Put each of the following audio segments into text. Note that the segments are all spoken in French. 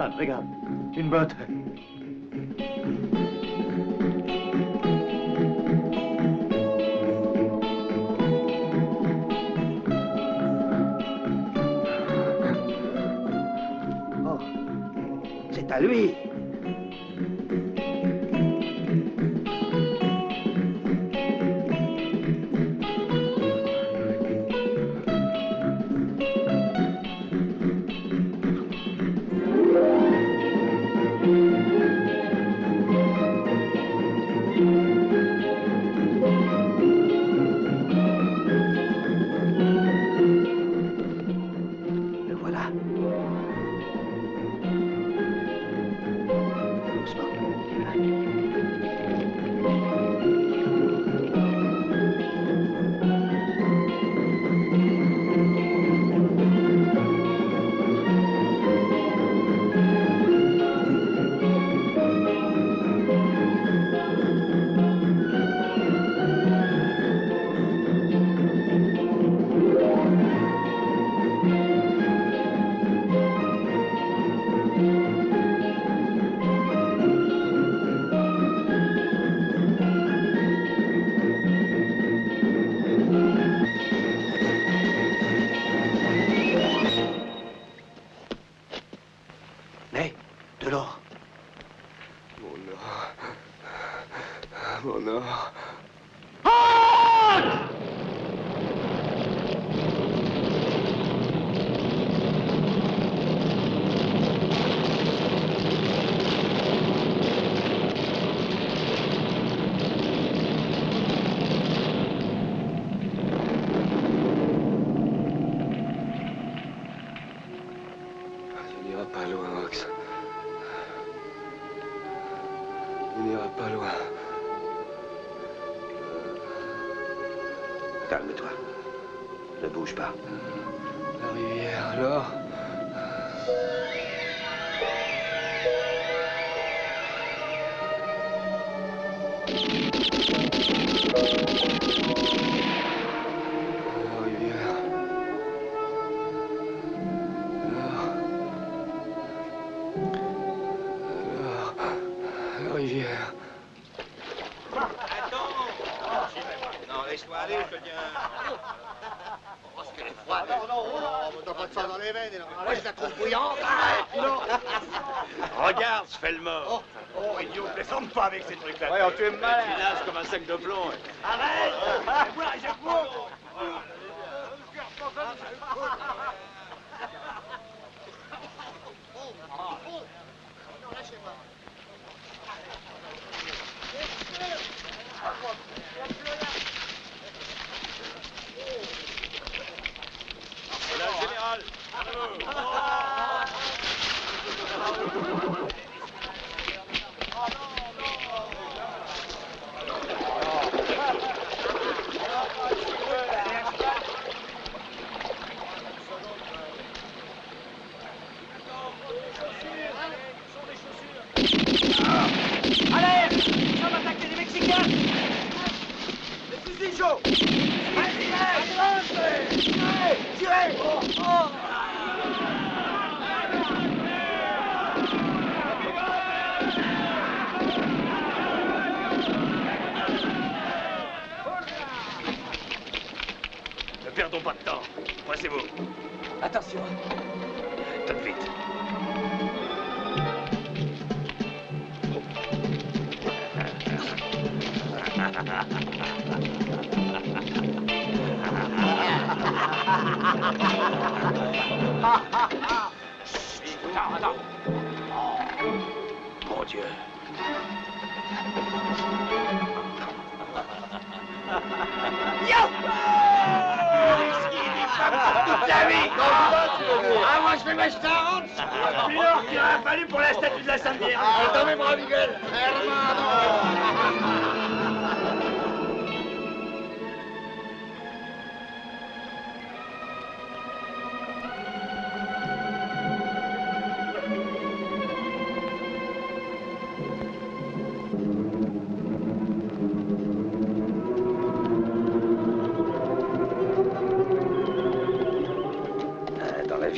Stan, regarde. Une botte. Oh, c'est à lui. Calme-toi. Ne bouge pas. La rivière, alors? La rivière. Alors, la rivière. Non, laisse-moi aller, je te dis. Oh, ce qu'elle est froide. Non, t'as pas de sang dans les veines. Moi, je la trouve bouillante. Non. Regarde, je fais le mort. Oh, idiot, descends pas avec ces trucs-là. Ouais, tu es malin. Tu nages comme un sac de plomb. Arrête. Je cours. Voilà le général. Allez, ça va attaquer les Mexicains. Les fusils chauds. Allez, tirez. Ne perdons pas de temps. Passez-vous. Attention. Tout de vite. Attends. Mon Dieu. Toute la vie. Ah, moi, je fais ma starante. Puis l'or qu'il aurait fallu pour la statue de la Sainte Vierge. Dans mes bras, Miguel.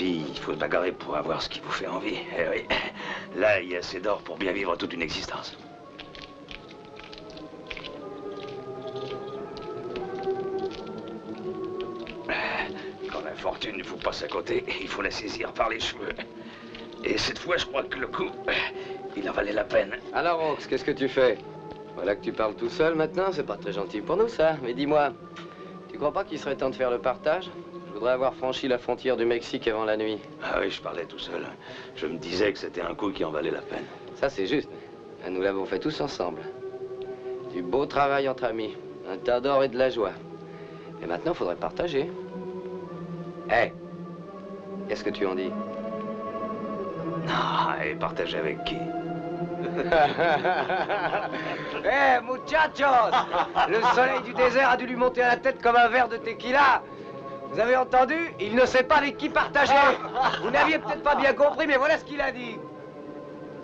vie, il faut se bagarrer pour avoir ce qui vous fait envie. Eh oui. Là, il y a assez d'or pour bien vivre toute une existence. Quand la fortune vous passe à côté, il faut la saisir par les cheveux. Et cette fois, je crois que le coup, il en valait la peine. Alors, Rox, qu'est-ce que tu fais? Voilà que tu parles tout seul maintenant, c'est pas très gentil pour nous, ça. Mais dis-moi, tu crois pas qu'il serait temps de faire le partage? Je voudrais avoir franchi la frontière du Mexique avant la nuit. Ah oui, je parlais tout seul. Je me disais que c'était un coup qui en valait la peine. Ça, c'est juste. Nous l'avons fait tous ensemble. Du beau travail entre amis, un tas d'or et de la joie. Et maintenant, faudrait partager. Hé, qu'est-ce que tu en dis? Ah, et partager avec qui? Hé, muchachos! Le soleil du désert a dû lui monter à la tête comme un verre de tequila. Vous avez entendu? Il ne sait pas avec qui partager. Vous n'aviez peut-être pas bien compris, mais voilà ce qu'il a dit.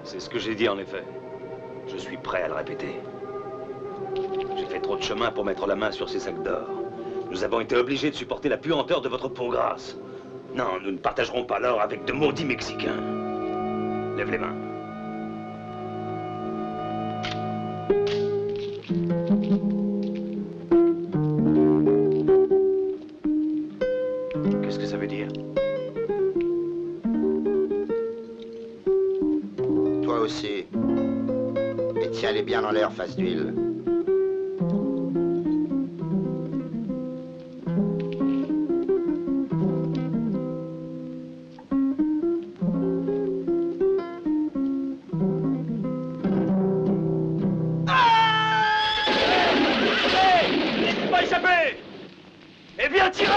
C'est ce que j'ai dit, en effet. Je suis prêt à le répéter. J'ai fait trop de chemin pour mettre la main sur ces sacs d'or. Nous avons été obligés de supporter la puanteur de votre peau grasse. Non, nous ne partagerons pas l'or avec de maudits Mexicains. Lève les mains. Qu'est-ce que ça veut dire? Toi aussi. Et tiens-les bien en l'air, face d'huile. Eh bien, tirez!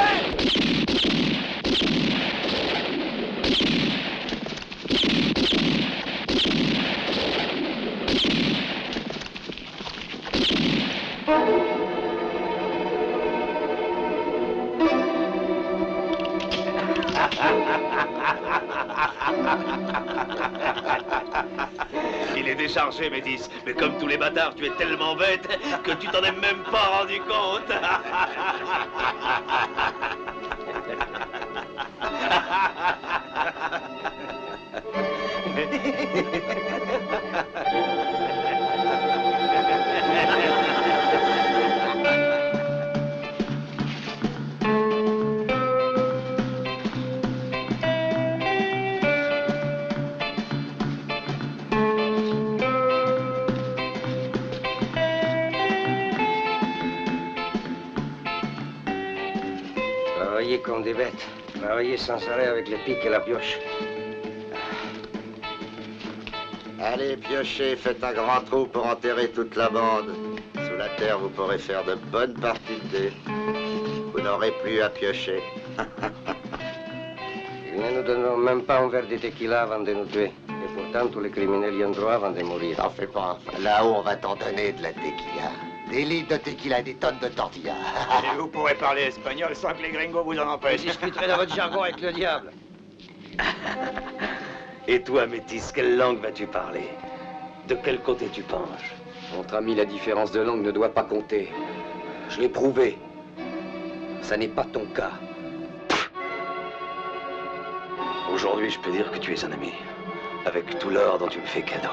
Il est déchargé, Métis. Mais comme tous les bâtards, tu es tellement bête que tu t'en es même pas rendu compte. Travailler comme des bêtes. Travailler sans arrêt avec les pics et la pioche. Allez, piochez, faites un grand trou pour enterrer toute la bande. Sous la terre, vous pourrez faire de bonnes parties de dés. Vous n'aurez plus à piocher. Ils ne nous donneront même pas un verre de tequila avant de nous tuer. Et pourtant, tous les criminels y ont droit avant de mourir. T'en fais pas. Là-haut, on va t'en donner de la tequila. Des litres de tequila et des tonnes de tortillas. Et vous pourrez parler espagnol sans que les gringos vous en Je empêchent. discuterai dans votre jargon avec le diable. Et toi, Métis, quelle langue vas-tu parler? De quel côté tu penches? Entre amis, la différence de langue ne doit pas compter. Je l'ai prouvé. Ça n'est pas ton cas. Aujourd'hui, je peux dire que tu es un ami. Avec tout l'or dont tu me fais cadeau.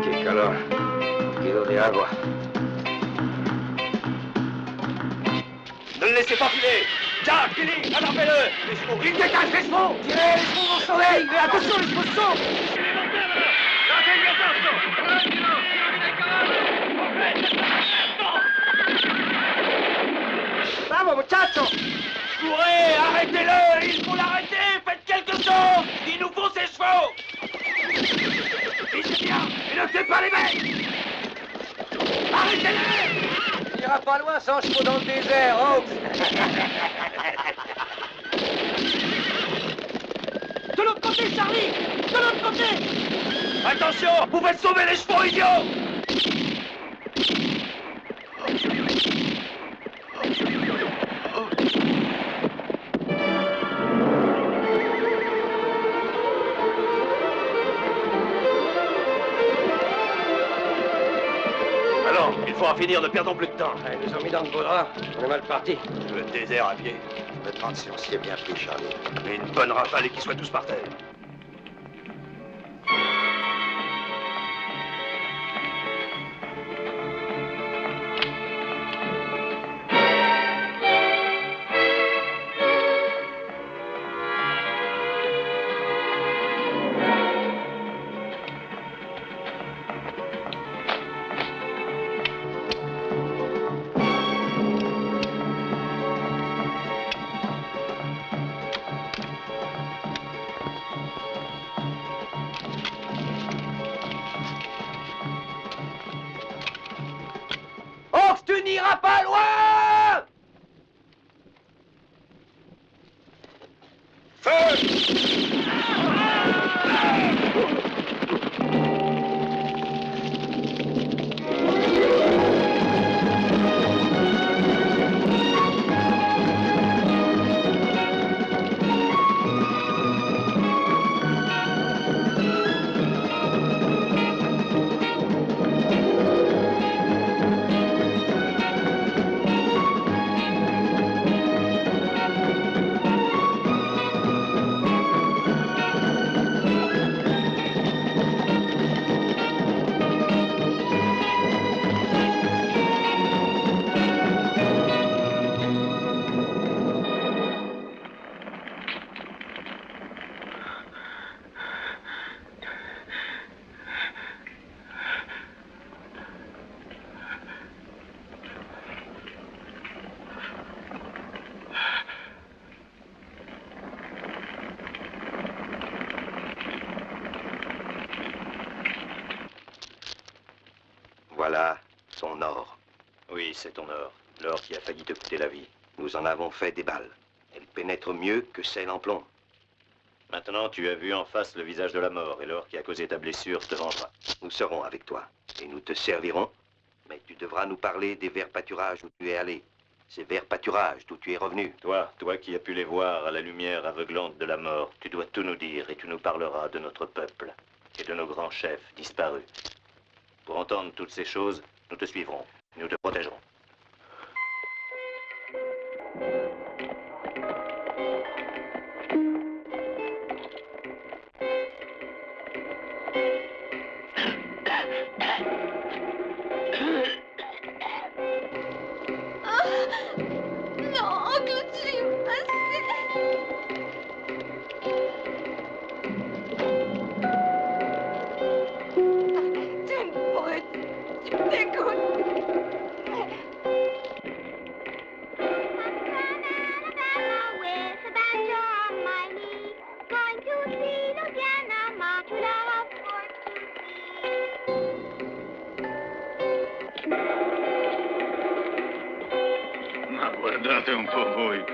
Qué calor. Kilo de agua. Ne le laissez pas filer! Jack, Kelly, attrapez-le! Les chevaux! Il dégage les chevaux! Tirez, les chevaux vont sauver! Mais attention, les chevaux sautent! Bravo, muchacho! Courez! Arrêtez-le! Il faut l'arrêter! Faites quelque chose! Il nous faut ses chevaux! Visez bien! Et ne faites pas les mecs! Arrêtez-les! Il n'ira pas loin sans chevaux dans le désert, Rox. De l'autre côté, Charlie! De l'autre côté! Attention! Vous faites sauver les chevaux, idiots! maintenant. Il faut en finir, ne perdons plus de temps. Ils nous ont mis dans le beau drap. On est mal parti. Le désert à pied. Je me demande si on s'y est bien pris, Charlie. Mais une bonne rafale et qu'ils soient tous par terre. Ox, tu n'iras pas loin! Voilà son or. Oui, c'est ton or. L'or qui a failli te coûter la vie. Nous en avons fait des balles. Elles pénètrent mieux que celles en plomb. Maintenant, tu as vu en face le visage de la mort et l'or qui a causé ta blessure te vengera. Nous serons avec toi et nous te servirons. Mais tu devras nous parler des verts pâturages où tu es allé. Ces verts pâturages d'où tu es revenu. Toi qui as pu les voir à la lumière aveuglante de la mort, tu dois tout nous dire et tu nous parleras de notre peuple et de nos grands chefs disparus. Pour entendre toutes ces choses, nous te suivrons. Nous te protégerons. Non, oncle Jim, tu es une brute. Tu me dégoûtes. With a banjo on my knee, going to see Louisiana, Montreal, Fort Ma guardate un po' voi.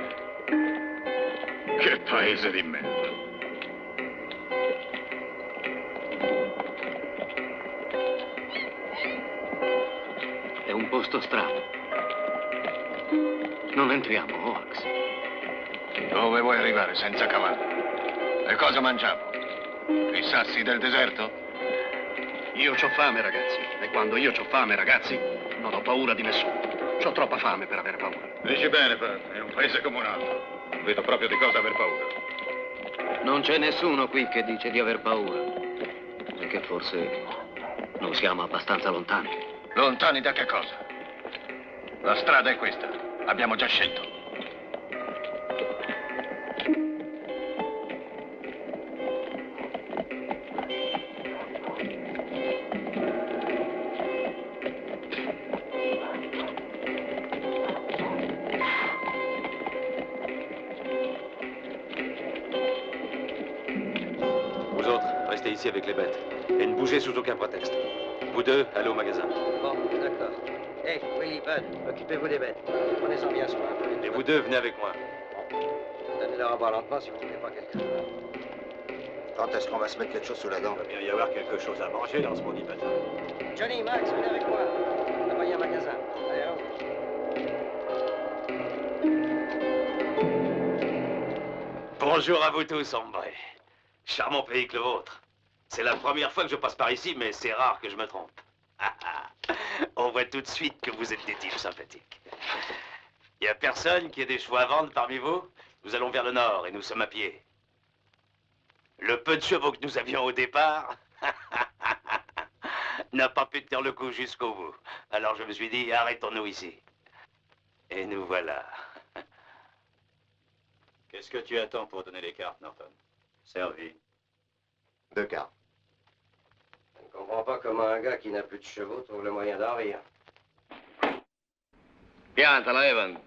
Che paese di merda. È un posto strano. Non entriamo, Oaks. Dove vuoi arrivare senza cavallo? E cosa mangiamo? I sassi del deserto? Io c'ho fame, ragazzi. E quando io c'ho fame, ragazzi, non ho paura di nessuno. C'ho troppa fame per avere paura. Dici bene, Pat, è un paese come un altro. Non vedo proprio di cosa aver paura. Non c'è nessuno qui che dice di aver paura. E che forse non siamo abbastanza lontani. Lontani da che cosa? La strada è questa. Abbiamo già scelto. Vous autres, restez ici avec les bêtes. Et ne bougez sous aucun prétexte. Vous deux, allez au magasin. Bon, d'accord. Hé, Willy, Bud, occupez-vous des bêtes. Prenez-en bien soin. Et vous deux, venez avec moi. Donnez-leur à boire lentement si vous ne voulez pas quelqu'un. Quand est-ce qu'on va se mettre quelque chose sous la dent? Il va bien y avoir quelque chose à manger dans ce maudit bazar. Johnny, Max, venez avec moi. Là-bas, il y a un magasin. Allez, allons. Bonjour à vous tous, hombre. Charmant pays que le vôtre. C'est la première fois que je passe par ici, mais c'est rare que je me trompe. On voit tout de suite que vous êtes des types sympathiques. Il n'y a personne qui ait des chevaux à vendre parmi vous? Nous allons vers le nord et nous sommes à pied. Le peu de chevaux que nous avions au départ n'a pas pu tenir le coup jusqu'au bout. Alors je me suis dit, arrêtons-nous ici. Et nous voilà. Qu'est-ce que tu attends pour donner les cartes, Norton? Servi. 2 cartes. Je ne comprends pas comment un gars qui n'a plus de chevaux trouve le moyen d'en rire. Piantala, Evan.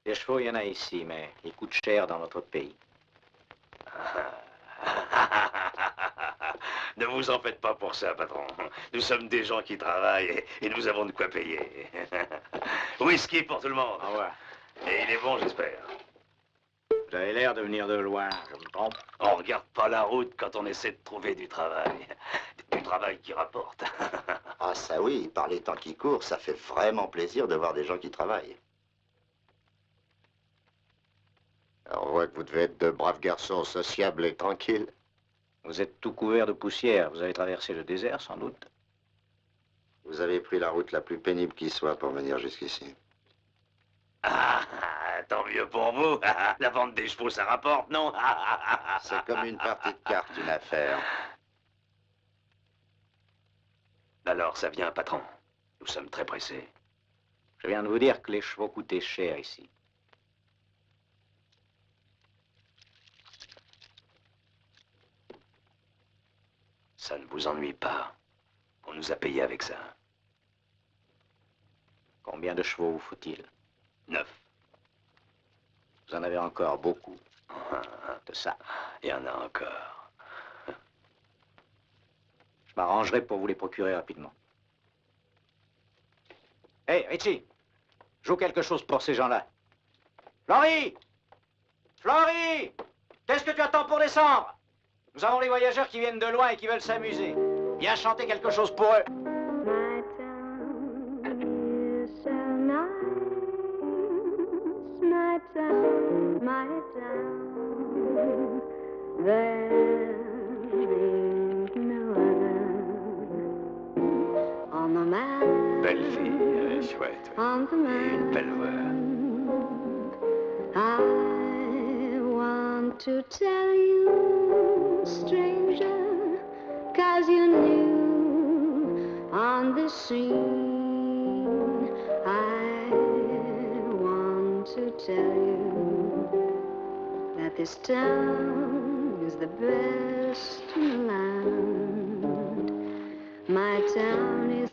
Des chevaux, il y en a ici, mais ils coûtent cher dans notre pays. Ne vous en faites pas pour ça, patron. Nous sommes des gens qui travaillent et nous avons de quoi payer. Whisky pour tout le monde. Au revoir. Et il est bon, j'espère. Vous avez l'air de venir de loin, je me trompe? On regarde pas la route quand on essaie de trouver du travail. Du travail qui rapporte. Ah ça oui, par les temps qui courent, ça fait vraiment plaisir de voir des gens qui travaillent. On voit que vous devez être de braves garçons sociables et tranquilles. Vous êtes tout couvert de poussière. Vous avez traversé le désert, sans doute. Vous avez pris la route la plus pénible qui soit pour venir jusqu'ici. Ah, tant mieux pour vous. La vente des chevaux, ça rapporte, non? C'est comme une partie de cartes, une affaire. Alors, ça vient, patron. Nous sommes très pressés. Je viens de vous dire que les chevaux coûtaient cher ici. Ça ne vous ennuie pas. On nous a payé avec ça. Combien de chevaux vous faut-il? 9. Vous en avez encore beaucoup. De ça. Il y en a encore. Je m'arrangerai pour vous les procurer rapidement. Hé, Richie, joue quelque chose pour ces gens-là. Flory! Flory! Qu'est-ce que tu attends pour descendre? Nous avons les voyageurs qui viennent de loin et qui veulent s'amuser. Viens chanter quelque chose pour eux. My town, my town, there ain't no other on the mountain. Belle fille, chouette. On the Et une belle voix. I want to tell you, stranger, 'cause you're new on the scene. I want to tell you that this town is the best in the land. My town is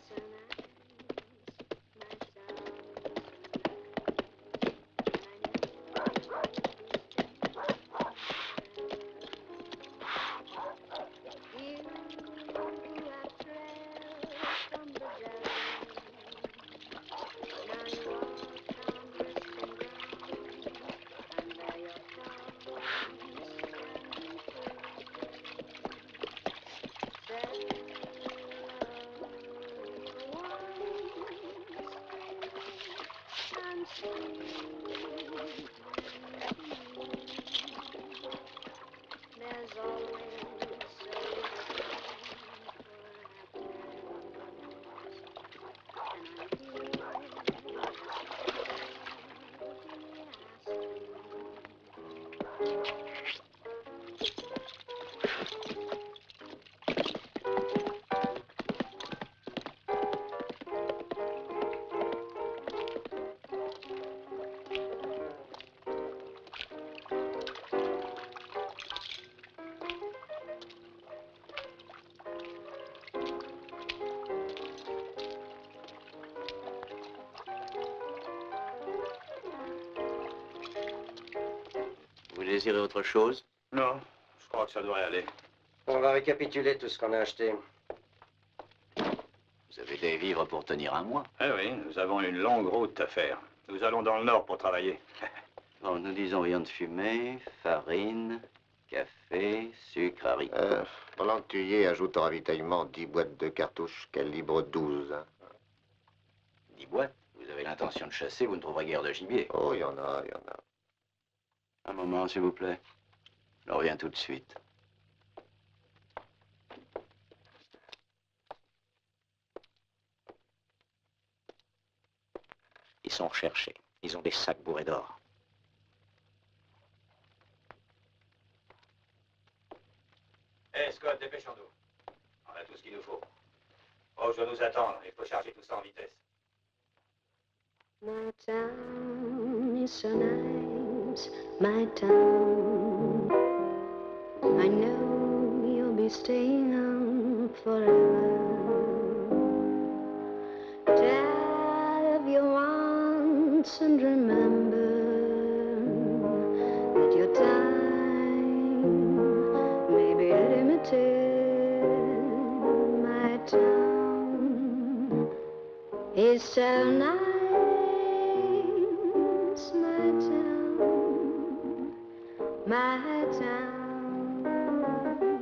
Vous désirez autre chose? Non, je crois que ça devrait aller. On va récapituler tout ce qu'on a acheté. Vous avez des vivres pour tenir un mois. Eh oui, nous avons une longue route à faire. Nous allons dans le nord pour travailler. Bon, nous disons viande fumée, farine, café, sucre, haricots. Pendant que tu y es, ajoute au ravitaillement 10 boîtes de cartouches calibre 12. Hein. 10 boîtes. Vous avez l'intention de chasser, vous ne trouverez guère de gibier. Oh, il y en a, il y en a. Un moment, s'il vous plaît. Je reviens tout de suite. sont recherchés. Ils ont des sacs bourrés d'or. Hé, Scott, dépêchons-nous. On a tout ce qu'il nous faut. Oh, je dois nous attendre. Il faut charger tout ça en vitesse. My town is so nice, my town. I know you'll be staying home forever. Tell of your wants and remember that your time may be limited. My town is so nice.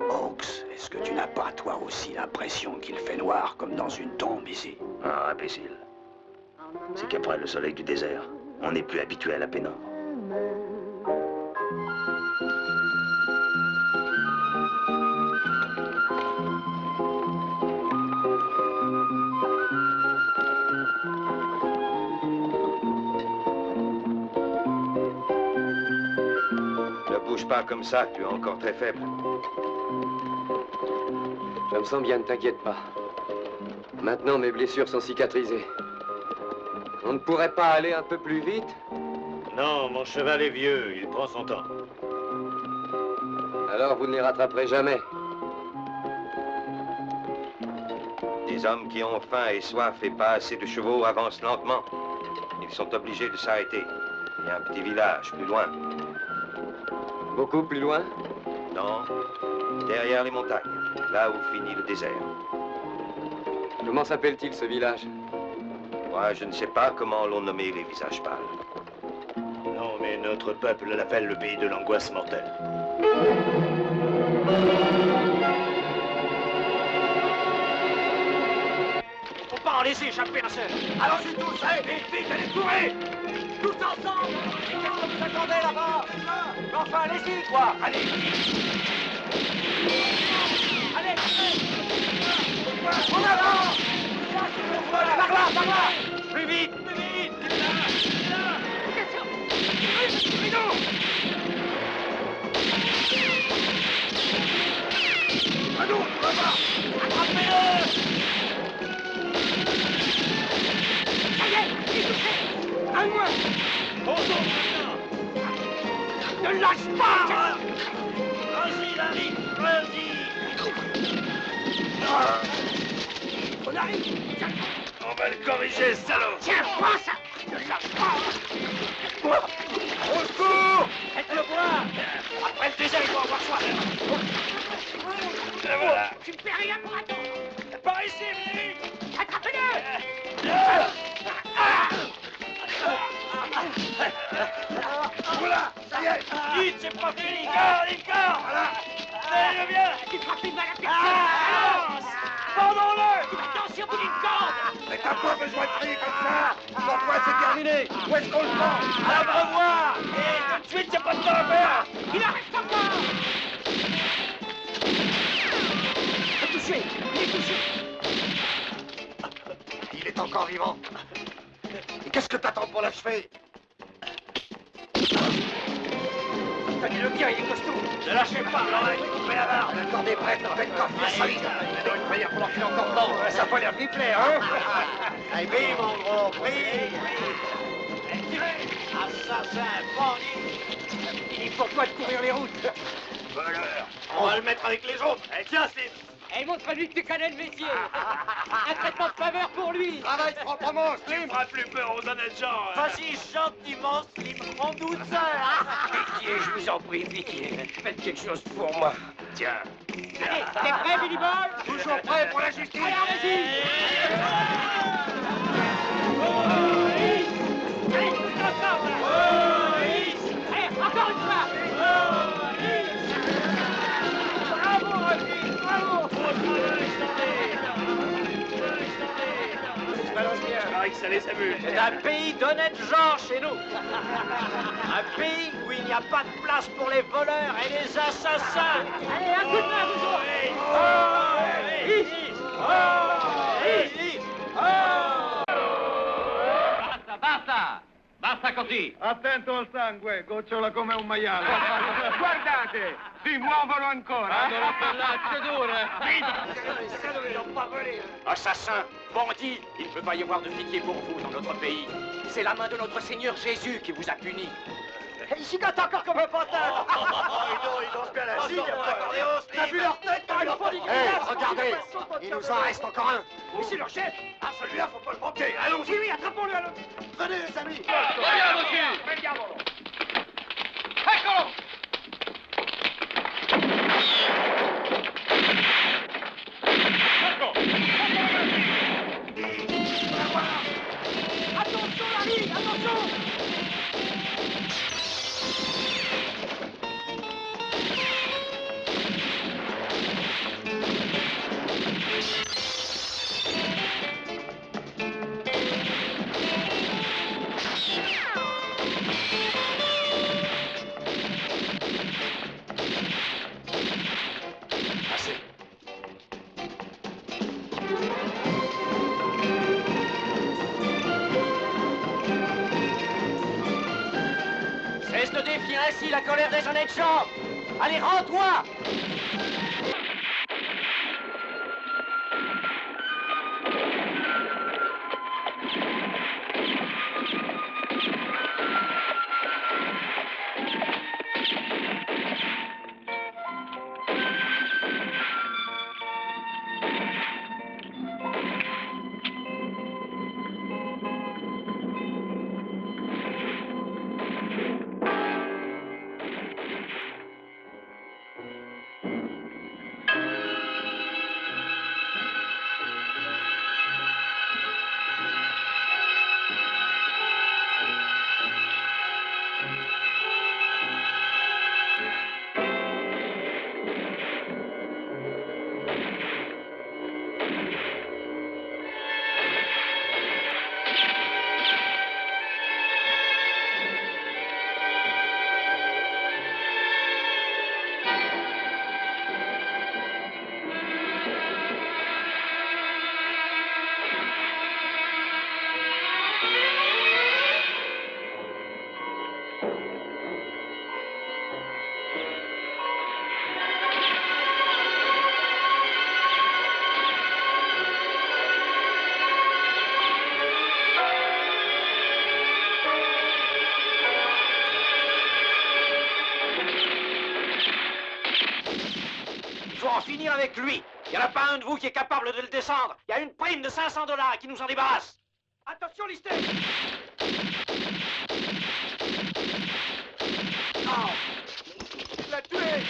Hawks, est-ce que tu n'as pas, toi aussi, l'impression qu'il fait noir comme dans une tombe ici? Ah, imbécile. C'est qu'après le soleil du désert, on n'est plus habitué à la pénombre. Bouge pas comme ça, tu es encore très faible. Je me sens bien, ne t'inquiète pas. Maintenant, mes blessures sont cicatrisées. On ne pourrait pas aller un peu plus vite? Non, mon cheval est vieux, il prend son temps. Alors vous ne les rattraperez jamais. Des hommes qui ont faim et soif et pas assez de chevaux avancent lentement. Ils sont obligés de s'arrêter. Il y a un petit village plus loin. Beaucoup plus loin? Non, derrière les montagnes, là où finit le désert. Comment s'appelle-t-il ce village? Moi, je ne sais pas comment l'on nommait les visages pâles. Non, mais notre peuple l'appelle le pays de l'angoisse mortelle. Faut pas en laisser échapper un seul. Allons-y tous, allez, vite, allez, courez! Tous ensemble! Vous attendez là-bas! Enfin, allez-y, quoi! Allez! Allez! En avant! Par là, par là! Plus vite! Plus vite! Là! Rideau! À nous, là-bas! Attrapez-le! Ça y est, il est touché! Un de moins! Bonjour, maintenant! Ne lâche pas! Vas-y, Larry, vas-y! On arrive! On va le corriger, salaud! Tiens, prends ça! Ne lâche pas! Au secours! Faites-le voir! Après le désert, il doit avoir soif! Et voilà! Tu ne fais rien pour attendre! Par ici, Larry! Attrapez-le! Voilà, ça y est! Vite, c'est pas fini! Corps! Voilà! Allez, viens! Tu frappes une balle à personne! Avance! Pendons-le! Attention, bout d'une corde! Mais t'as pas besoin de crier comme ça! Sans toi, c'est terminé! Où est-ce qu'on le prend? À l'abreuvoir! Et tout de suite, c'est pas de temps à faire! Il en reste encore! Il est touché! Il est touché! Il est encore vivant! Et qu'est-ce que t'attends pour l'achever? Tenez-le bien, il est costaud! Ne lâchez pas, l'oreille! Coupez la barre! La corde est prête, la bête coffre est solide! Il doit être prêt pour l'enfiler encore dedans! Ça a pas l'air d'y plaire, hein? Allez, brille, mon gros, brille! Tirez! Assassin, bandit! Il faut pas de courir les routes! Voleur! On va le mettre avec les autres! Eh, tiens, Slim! Eh, montre-lui que tu connais le métier! Un traitement de faveur pour lui! Travaille proprement, Slim! Tu feras plus peur aux honnêtes gens! Vas-y, gentiment, Slim, en douceur! Pitié, je vous en prie, pitié. Faites quelque chose pour moi. Tiens! Allez, t'es prêt, Billy Boy? Toujours prêt pour la justice! Alors, vas-y! Allez, encore, voilà! Allez, encore une fois! Bravo, Rocky, bravo! Je balance bien. Je parie que ça les amuse. C'est un pays d'honnêtes gens chez nous. Un pays où il n'y a pas de place pour les voleurs et les assassins. Allez, un coup de main, vous autres! Basta, basta! Basta così! Attento al sangue, gocciola come un maiale. Guardate, si muovono ancora. Hanno le pellacce dure. Assassin, bandit, il ne peut pas y avoir de pitié pour vous dans notre pays. C'est la main de notre Seigneur Jésus qui vous a puni. Il gigote encore comme un pantin. Il danse bien la gigue. T'as vu leur tête quand ils font du Regardez, il nous en reste encore un. Mais c'est leur chef. Ah, celui-là, faut pas le manquer. Allons-y. Oui, attrapons-le, allons. Venez, les amis. Andiamo, sì! Prendiamolo. Eccolo! Ecco. Attention, Larry, attention. Cesse de défier ainsi la colère des honnêtes gens. Allez, rends-toi! Il faut en finir avec lui. Il n'y en a pas un de vous qui est capable de le descendre. Il y a une prime de $500 qui nous en débarrasse. Attention, Lister! Non! Tu l'as tué!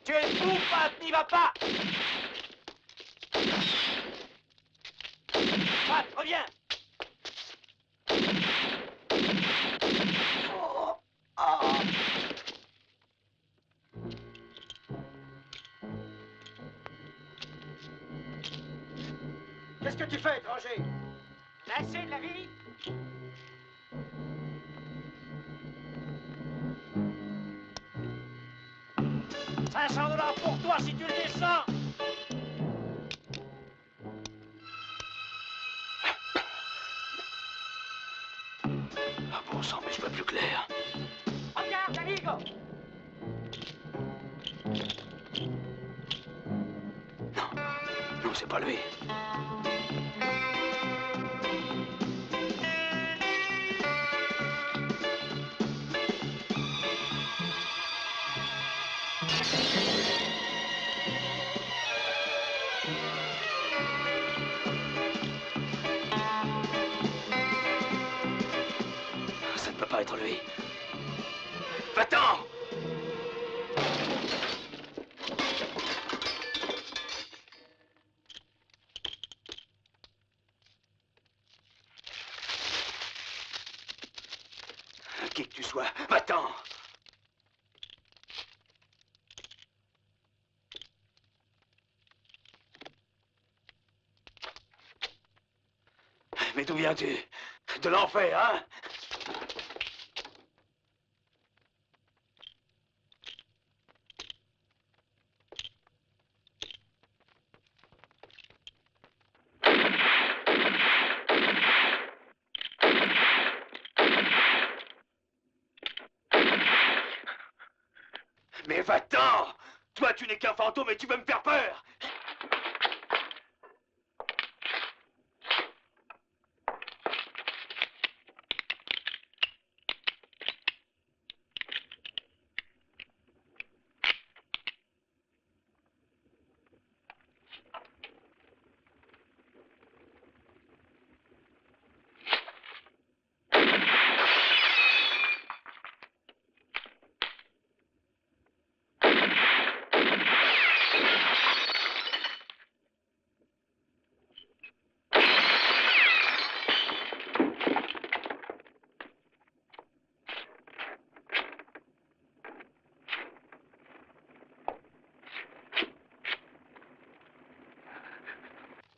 Tu es fou, Pat, n'y va pas! Pat, reviens! Oh. Ah. Qu'est-ce que tu fais, étranger? Lâchez de la vie! $500 pour toi si tu le descends! Ah bon sang, mais je vois plus clair. Regarde, amigo! Non, c'est pas lui. Ça ne peut pas être lui. Va-t'en! Qui que tu sois, va-t'en! Mais d'où viens-tu? De l'enfer, hein? Mais va-t'en! Toi, tu n'es qu'un fantôme et tu veux me faire peur!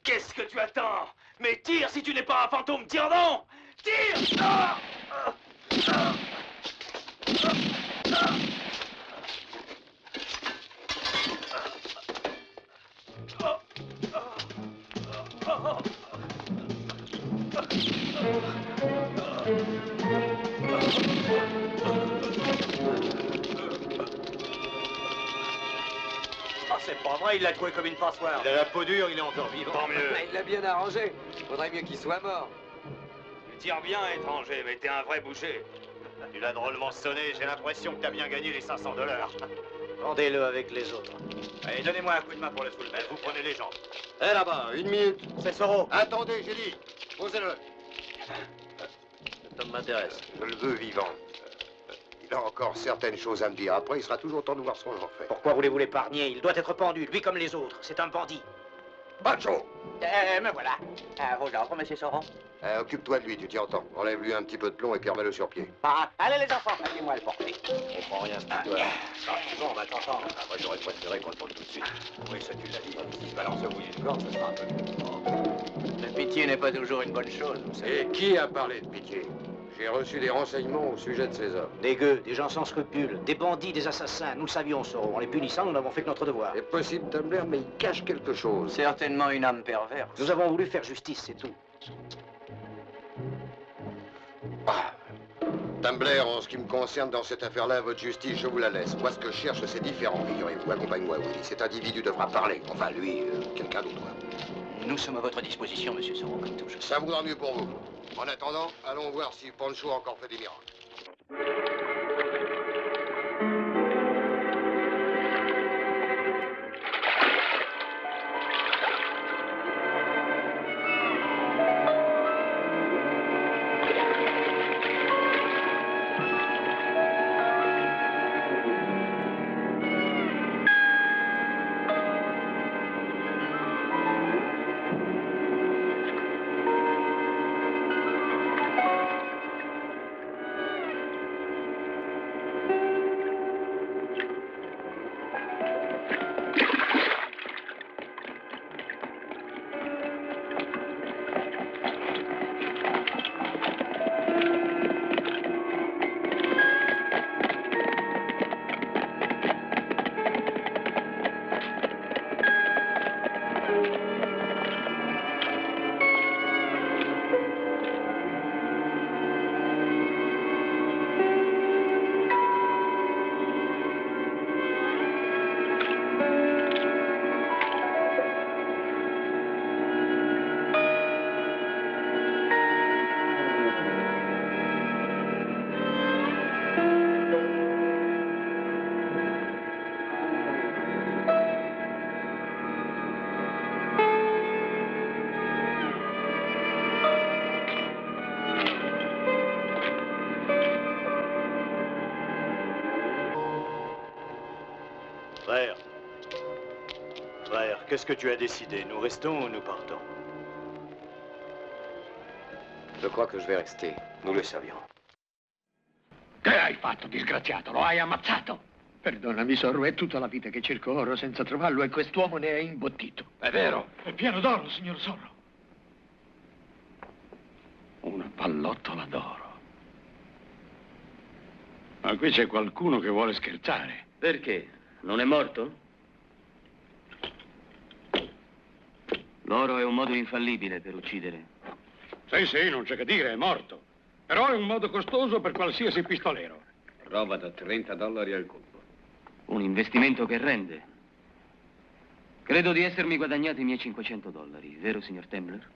Qu'est-ce que tu attends? Mais tire si tu n'es pas un fantôme, tire donc! Tire! Ah! Ah! Ah! Ah, c'est pas vrai, il l'a trouvé comme une passoire. Il a la peau dure, il est encore vivant. Tant mieux. Il l'a bien arrangé. Faudrait mieux qu'il soit mort. Tu tires bien, étranger, mais t'es un vrai boucher. Tu l'as drôlement sonné, j'ai l'impression que t'as bien gagné les 500 $. Rendez-le avec les autres. Allez, donnez-moi un coup de main pour le soulever. Vous prenez les jambes. Eh là-bas, 1 minute. C'est Soro. Attendez, j'ai dit. Posez-le. Cet homme m'intéresse. Je le veux vivant. Il a encore certaines choses à me dire. Après, il sera toujours temps de voir ce qu'on en fait. Pourquoi voulez-vous l'épargner? Il doit être pendu, lui comme les autres. C'est un bandit. Pancho! Me voilà. Vos ordres, monsieur Soro. Occupe-toi de lui, tu t'y entends. Enlève-lui un petit peu de plomb et puis remets-le sur pied. Ah, allez les enfants, faites-moi le porter. Je comprends rien, cette histoire. Bon, on va t'entendre. Moi, j'aurais préféré qu'on le porte tout de suite. Oui, ça, tu l'as dit. S'il se balance au bout d'une corde, ça sera un peu plus. La pitié n'est pas toujours une bonne chose, vous savez. Et qui a parlé de pitié? J'ai reçu des renseignements au sujet de ces hommes. Des gueux, des gens sans scrupules, des bandits, des assassins. Nous le savions, Soro. En les punissant, nous n'avons fait que notre devoir. C'est possible, Tumbler, mais il cache quelque chose. Certainement une âme perverse. Nous avons voulu faire justice, c'est tout. Tumbler, en ce qui me concerne dans cette affaire-là, votre justice, je vous la laisse. Moi, ce que je cherche, c'est différent, figurez-vous. Accompagne-moi, Willy. Cet individu devra parler. Enfin, lui, quelqu'un d'autre. Nous sommes à votre disposition, monsieur Soro, comme toujours. Ça voudra mieux pour vous. En attendant, allons voir si Pancho a encore fait des miracles. Frère. Frère, qu'est-ce que tu as décidé? Nous restons ou nous partons? Je crois que je vais rester. Nous le savions. Che hai fatto, disgraziato? Lo hai ammazzato? Perdonami, Zorro, è tutta la vita che cerco oro senza trovarlo e quest'uomo ne è imbottito. È vero? È pieno d'oro, signor Zorro. Una pallottola d'oro. Ma qui c'è qualcuno che vuole scherzare. Perché? Non è morto? L'oro è un modo infallibile per uccidere. Sì, non c'è che dire, è morto. Però è un modo costoso per qualsiasi pistolero. Prova da $30 al colpo. Un investimento che rende. Credo di essermi guadagnato i miei $500, vero, signor Tembler?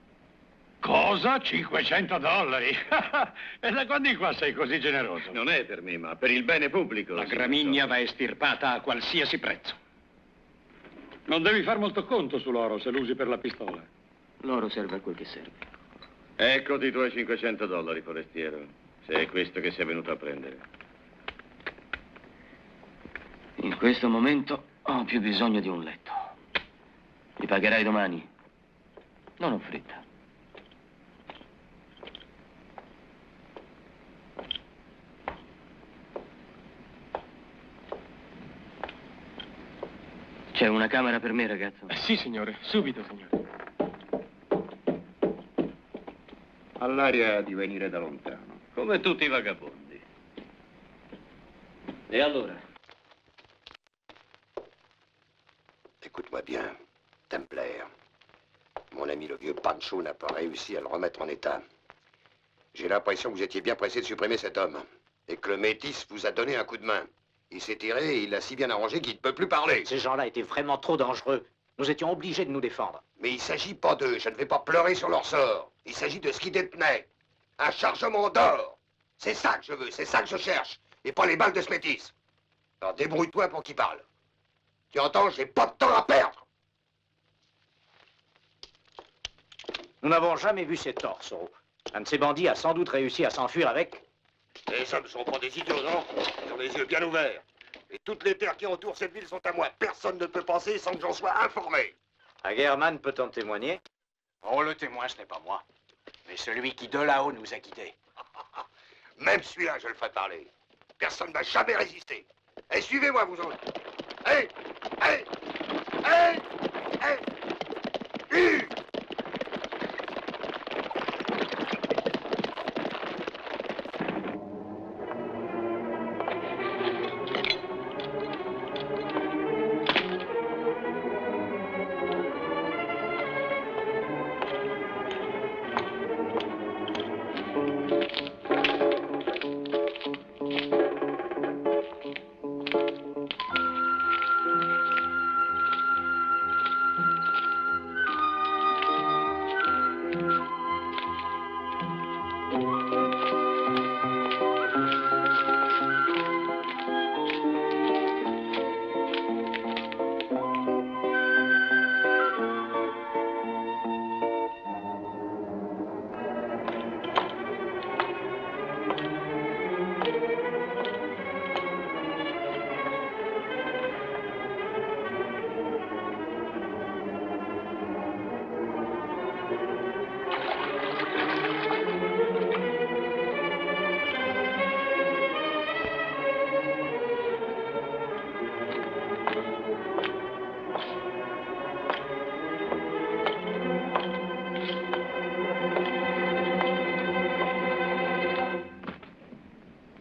Cosa? $500? E da quando in qua sei così generoso? Non è per me, ma per il bene pubblico. La gramigna va estirpata a qualsiasi prezzo. Non devi far molto conto sull'oro se lo usi per la pistola. L'oro serve a quel che serve. Eccoti i tuoi $500, forestiero. Se è questo che sei venuto a prendere. In questo momento ho più bisogno di un letto. Mi pagherai domani? Non ho fretta. C'è una camera per me, ragazzo? Sì, signore. Subito, signore. All'aria di venire da lontano, come tutti i vagabondi. E allora? Écoute-moi bien, Templer. Mon ami le vieux Pancho n'a pas réussi à le remettre en état. J'ai l'impression que vous étiez bien pressé de supprimer cet homme. Et que le métis vous a donné un coup de main. Il s'est tiré et il l'a si bien arrangé qu'il ne peut plus parler. Ces gens-là étaient vraiment trop dangereux. Nous étions obligés de nous défendre. Mais il ne s'agit pas d'eux. Je ne vais pas pleurer sur leur sort. Il s'agit de ce qu'ils détenaient. Un chargement d'or. C'est ça que je veux, c'est ça que je cherche. Et pas les balles de ce métis. Alors débrouille-toi pour qu'il parle. Tu entends, j'ai pas de temps à perdre. Nous n'avons jamais vu ces torses. Un de ces bandits a sans doute réussi à s'enfuir avec. Les hommes sont pas des idiots, non? Ils ont les yeux bien ouverts. Et toutes les terres qui entourent cette ville sont à moi. Personne ne peut passer sans que j'en sois informé. Hagerman peut en témoigner? Oh, le témoin, ce n'est pas moi. Mais celui qui, de là-haut, nous a quittés. Même celui-là, je le ferai parler. Personne ne va jamais résister. Et suivez-moi, vous autres. Hé! Hé! Hé! Hé!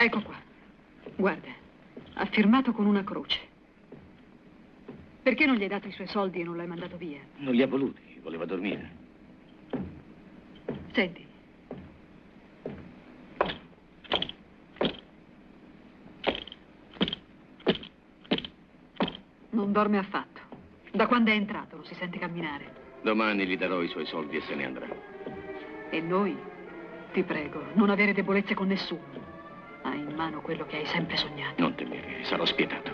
Ecco qua. Guarda, ha firmato con una croce. Perché non gli hai dato i suoi soldi e non l'hai mandato via? Non li ha voluti, voleva dormire. Senti. Non dorme affatto. Da quando è entrato non si sente camminare. Domani gli darò i suoi soldi e se ne andrà. E noi, ti prego, non avere debolezze con nessuno. Hai in mano quello che hai sempre sognato. Non temere, sarò spietato.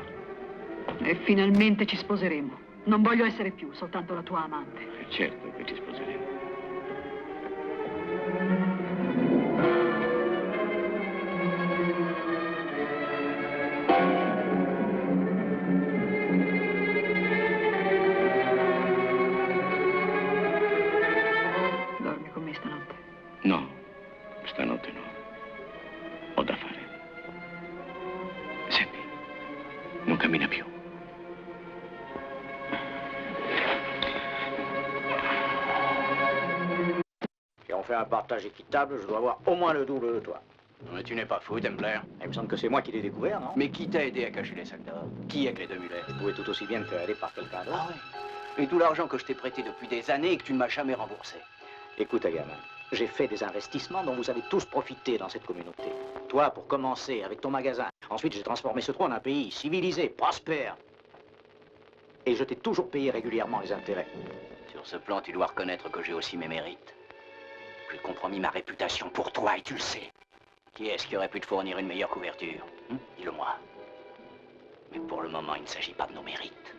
E finalmente ci sposeremo. Non voglio essere più soltanto la tua amante. Certo che ci sposeremo. Dormi con me stanotte? No, stanotte no. Ho da fare. Senti, non cammina più. Si on fait un partage équitable, je dois avoir au moins le double de toi. Mais tu n'es pas fou, Templer. Il me semble que c'est moi qui l'ai découvert, non? Mais qui t'a aidé à cacher les sacs d'or? Qui avec les 2 mulets? Je pouvais tout aussi bien me faire aider par quelqu'un d'autre. Ah oui. Et tout l'argent que je t'ai prêté depuis des années et que tu ne m'as jamais remboursé. Écoute, Hagerman, j'ai fait des investissements dont vous avez tous profité dans cette communauté. Toi, pour commencer, avec ton magasin. Ensuite, j'ai transformé ce trou en un pays civilisé, prospère. Et je t'ai toujours payé régulièrement les intérêts. Sur ce plan, tu dois reconnaître que j'ai aussi mes mérites. J'ai compromis ma réputation pour toi, et tu le sais. Qui est-ce qui aurait pu te fournir une meilleure couverture? Dis-le-moi. Mais pour le moment, il ne s'agit pas de nos mérites.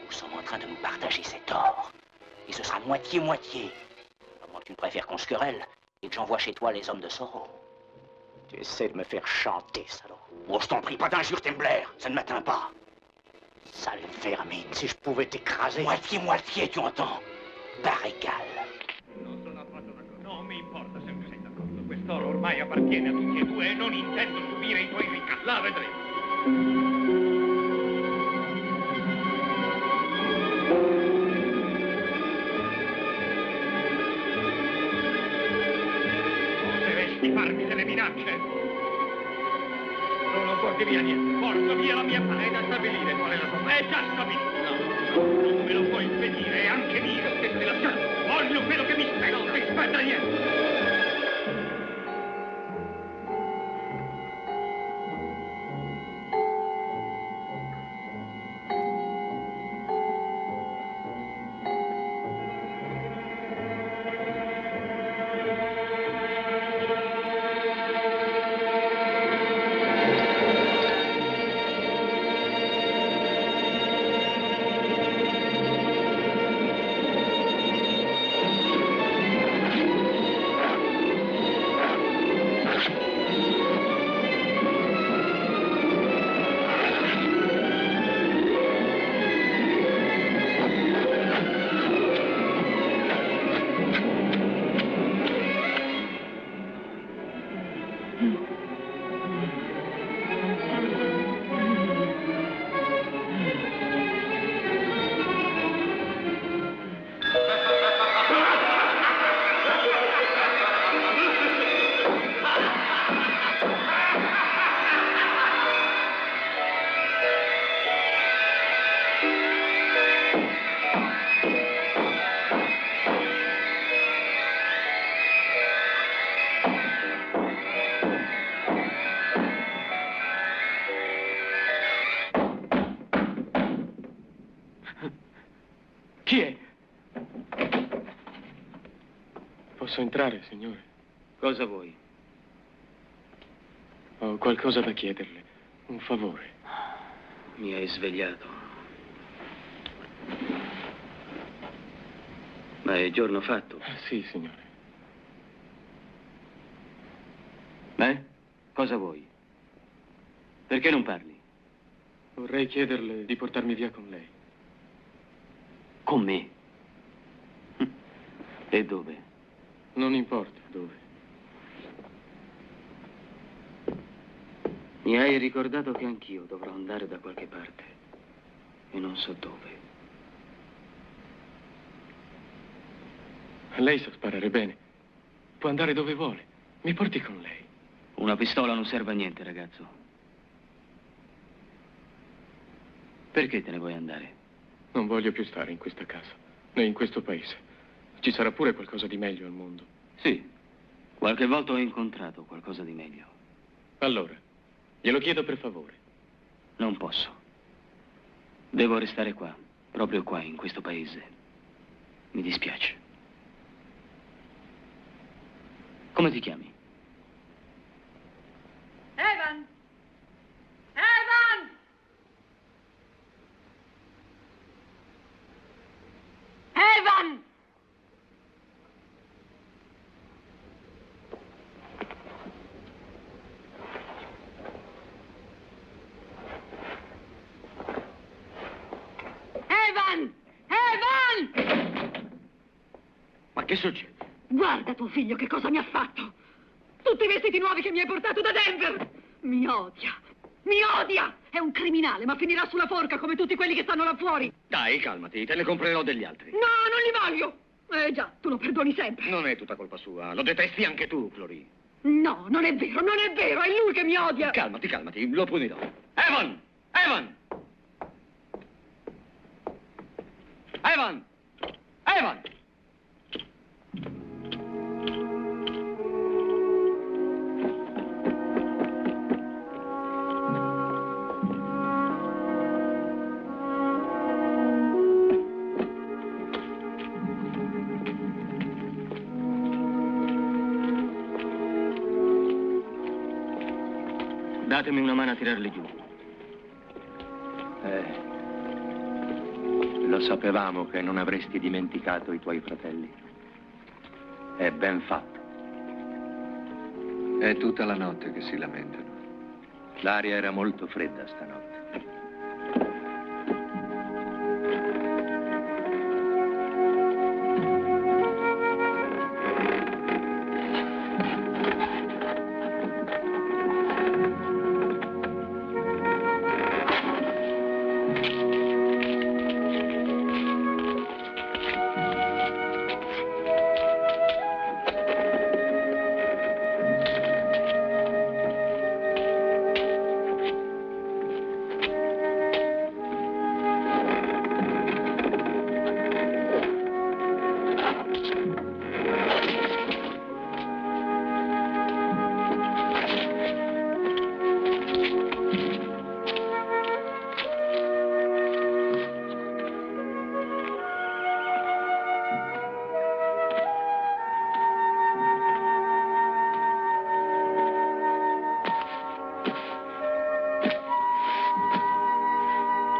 Nous sommes en train de nous partager cet or. Et ce sera moitié-moitié. À moins que tu ne préfères qu'on se querelle et que j'envoie chez toi les hommes de Soro. Tu essaies de me faire chanter, salaud. Oh, je t'en prie, pas d'injures, Tembler. Ça ne m'atteint pas. Sale vermine, si je pouvais t'écraser. Moitié-moitié, tu entends? Par égal. Non sono affatto d'accordo. Non mi importa se tu sei d'accordo. Quest'oro ormai appartiene a tutti e due e non intendo subire i tuoi ricatti. La vedremo. Oseresti farmi delle minacce? Non porti via niente. Porto via la mia pane da stabilire qual è la tua. È già stabilito. No, non me lo puoi impedire, è anche mio che te la chiamo. Voglio quello che mi spetta. Non ti spetta niente. Chi è? Posso entrare, signore? Cosa vuoi? Ho qualcosa da chiederle. Un favore. Mi hai svegliato. Ma è giorno fatto. Sì, signore. Beh, cosa vuoi? Perché non parli? Vorrei chiederle di portarmi via con lei. Con me? E dove? Non importa dove. Mi hai ricordato che anch'io dovrò andare da qualche parte. E non so dove. Lei sa sparare bene. Può andare dove vuole. Mi porti con lei. Una pistola non serve a niente, ragazzo. Perché te ne vuoi andare? Non voglio più stare in questa casa, né in questo paese. Ci sarà pure qualcosa di meglio al mondo. Sì, qualche volta ho incontrato qualcosa di meglio. Allora, glielo chiedo per favore. Non posso. Devo restare qua, proprio qua, in questo paese. Mi dispiace. Come ti chiami? Evan! Evan! Evan! Evan! Evan! Ma che succede? Guarda tuo figlio che cosa mi ha fatto! Tutti i vestiti nuovi che mi hai portato da Denver! Mi odia! Mi odia! È un criminale, ma finirà sulla forca come tutti quelli che stanno là fuori! Dai, calmati, te ne comprerò degli altri. No, non li voglio! Già, tu lo perdoni sempre. Non è tutta colpa sua, lo detesti anche tu, Flori. No, non è vero, non è vero, è lui che mi odia! Calmati, calmati, lo punirò. Evan! Evan! Evan! Evan! Datemi una mano a tirarli giù. Lo sapevamo che non avresti dimenticato i tuoi fratelli. È ben fatto. È tutta la notte che si lamentano. L'aria era molto fredda stanotte.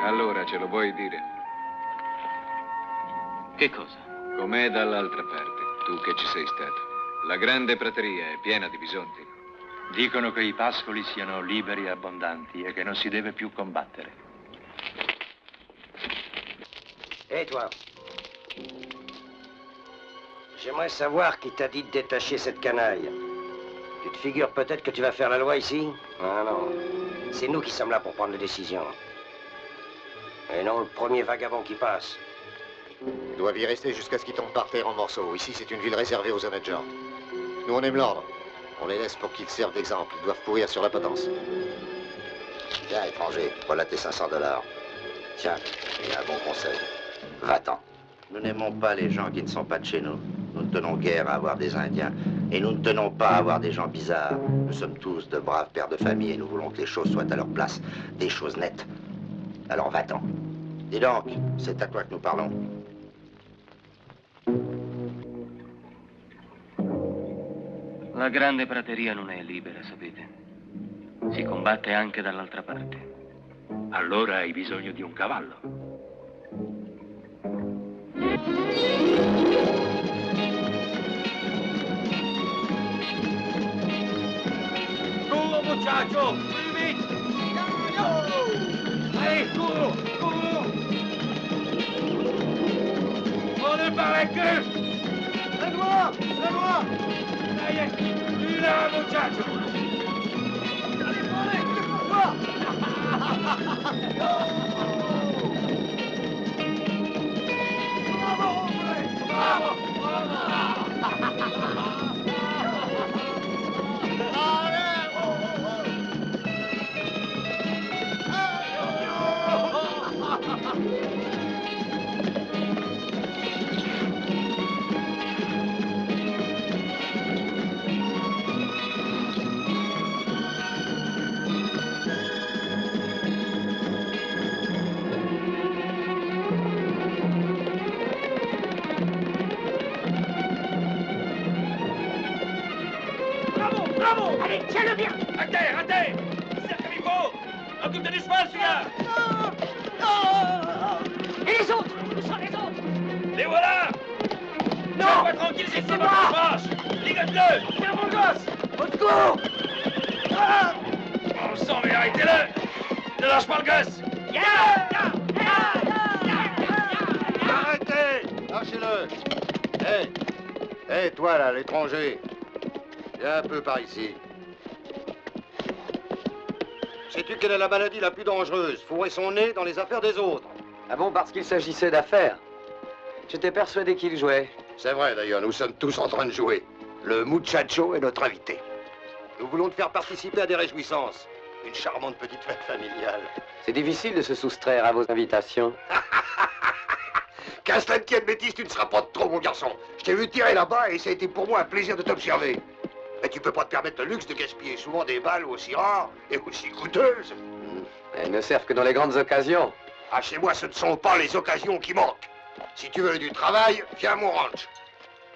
Allora, ce lo vuoi dire? Che cosa? Com'è dall'altra parte, tu che ci sei stato? La grande prateria è piena di bisonti. Dicono che i pascoli siano liberi e abbondanti e che non si deve più combattere. Hé, toi. J'aimerais savoir qui t'a dit de détacher cette canaille. Tu te figures peut-être que tu vas faire la loi ici? Ah non. C'est nous qui sommes là pour prendre les décisions. Et non le premier vagabond qui passe. Ils doivent y rester jusqu'à ce qu'ils tombent par terre en morceaux. Ici, c'est une ville réservée aux honnêtes gens. Nous, on aime l'ordre. On les laisse pour qu'ils servent d'exemple. Ils doivent pourrir sur la potence. Tiens, étranger, voilà tes $500. Tiens, il y a un bon conseil. Va-t'en. Nous n'aimons pas les gens qui ne sont pas de chez nous. Nous ne tenons guère à avoir des Indiens. Et nous ne tenons pas à avoir des gens bizarres. Nous sommes tous de braves pères de famille et nous voulons que les choses soient à leur place. Des choses nettes. Alors va-t'en. Dis donc, c'est à toi que nous parlons. La grande prateria non è libera, sapete. Si combatte anche dall'altra parte. Allora hai bisogno di un cavallo. Duro, muchacho! Vite! Allez, duro! Duro! On ne parle que! La loi! La loi! Allez, tu là, muchacho! Allez, allez, c'est pour toi! Bravo, hombre! Bravo! Bravo! Allez, tiens-le bien! À terre, à terre! C'est comme il faut! Occupe-toi du cheval, celui-là! Non! Et les autres? Où sont les autres? Les voilà! Non! Pas tranquille, c'est moi! Ligote-le! Tiens, mon gosse! Au secours! Ah! On s'en va, arrêtez-le! Ne lâche pas le gosse! Arrêtez! Lâchez-le! Hé, toi là, l'étranger! Viens un peu par ici. Sais-tu quelle est la maladie la plus dangereuse? Fourrer son nez dans les affaires des autres. Ah bon, parce qu'il s'agissait d'affaires? J'étais persuadé qu'il jouait. C'est vrai d'ailleurs, nous sommes tous en train de jouer. Le muchacho est notre invité. Nous voulons te faire participer à des réjouissances. Une charmante petite fête familiale. C'est difficile de se soustraire à vos invitations. Qu'à cela ne tienne, bêtise, tu ne seras pas de trop, mon garçon. Je t'ai vu tirer là-bas et ça a été pour moi un plaisir de t'observer. Mais tu peux pas te permettre le luxe de gaspiller souvent des balles aussi rares et aussi coûteuses. Elles ne servent que dans les grandes occasions. Ah, chez moi, ce ne sont pas les occasions qui manquent. Si tu veux du travail, viens à mon ranch.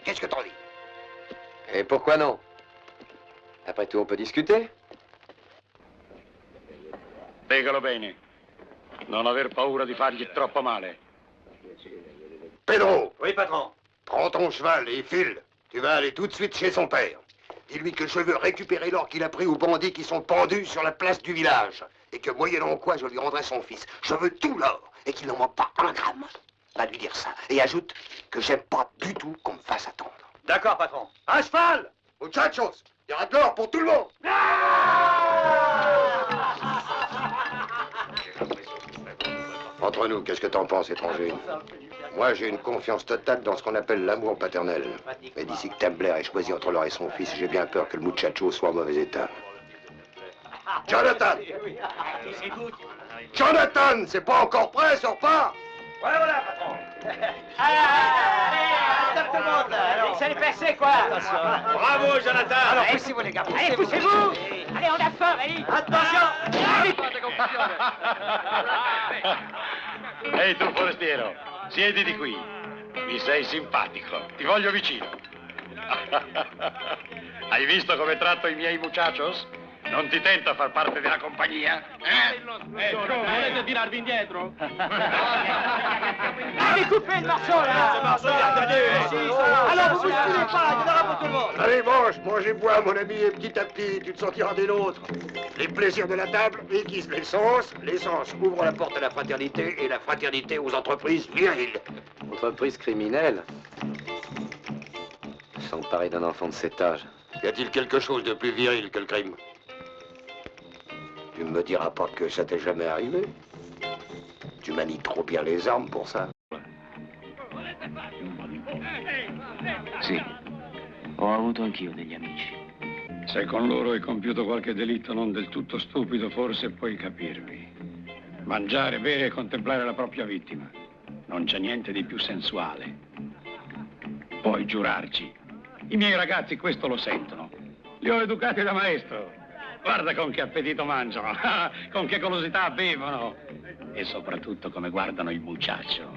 Qu'est-ce que t'en dis? Et pourquoi non? Après tout, on peut discuter. Spiegalo bene. Non aver paura di fargli troppo male. Pedro! Oui, patron. Prends ton cheval et file. Tu vas aller tout de suite chez son père. Dis-lui que je veux récupérer l'or qu'il a pris aux bandits qui sont pendus sur la place du village. Et que moyennant quoi je lui rendrai son fils. Je veux tout l'or et qu'il n'en manque pas un gramme. Va lui dire ça. Et ajoute que j'aime pas du tout qu'on me fasse attendre. D'accord, patron. À cheval! Muchachos! Il y aura de l'or pour tout le monde! Entre nous, qu'est-ce que t'en penses, étranger? Moi, j'ai une confiance totale dans ce qu'on appelle l'amour paternel. Mais d'ici que Templer ait choisi entre l'or et son fils, j'ai bien peur que le muchacho soit en mauvais état. Jonathan! Jonathan, c'est pas encore prêt, sors pas! Voilà, patron. Allez, tout le monde, là. Alors, ça les percer, quoi. Bravo, Jonathan. Alors, poussez-vous, les gars, poussez-vous. Allez, poussez-vous. Allez, on a faim, allez. Attention. Ehi tu forestiero, siediti qui. Mi sei simpatico, ti voglio vicino. Hai visto come tratto i miei muchachos? Non ti tenta a far parte della compagnia? Volete tirarvi indietro? Allez, coupez le morceau, là. Alors, vous bousculez pas, il y en aura pour tout le monde. Allez, mange et bois, mon ami, et petit à petit, tu te sentiras des nôtres. Les plaisirs de la table aiguisent l'essence, l'essence ouvre la porte à la fraternité, et la fraternité aux entreprises viriles. Entreprise criminelle? S'emparer d'un enfant de cet âge. Y a-t-il quelque chose de plus viril que le crime? Tu ne me diras pas que ça t'est jamais arrivé? Tu manies trop bien les armes pour ça. Sì, ho avuto anch'io degli amici. Se con loro hai compiuto qualche delitto non del tutto stupido, forse puoi capirmi. Mangiare, bere e contemplare la propria vittima. Non c'è niente di più sensuale. Puoi giurarci. I miei ragazzi questo lo sentono. Li ho educati da maestro. Guarda con che appetito mangiano, con che golosità bevono e soprattutto come guardano il muchacho.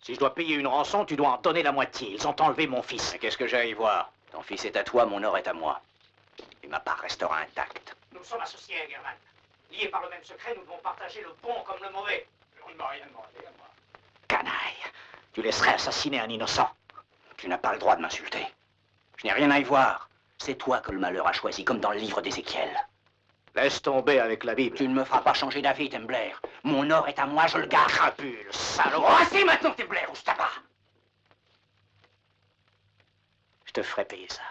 Si je dois payer une rançon, tu dois en donner la moitié. Ils ont enlevé mon fils. Mais qu'est-ce que j'ai à y voir? Ton fils est à toi, mon or est à moi. Et ma part restera intacte. Nous sommes associés, German. Liés par le même secret, nous devons partager le bon comme le mauvais. On ne m'a rien demandé à moi. Canaille, tu laisserais assassiner un innocent. Tu n'as pas le droit de m'insulter. Je n'ai rien à y voir. C'est toi que le malheur a choisi, comme dans le livre d'Ézéchiel. Laisse tomber avec la Bible. Tu ne me feras pas changer d'avis, Templer. Mon or est à moi, je le garde. Crapule, salaud. Oh, assez maintenant, Templer, ou je t'abats. Je te ferai payer ça.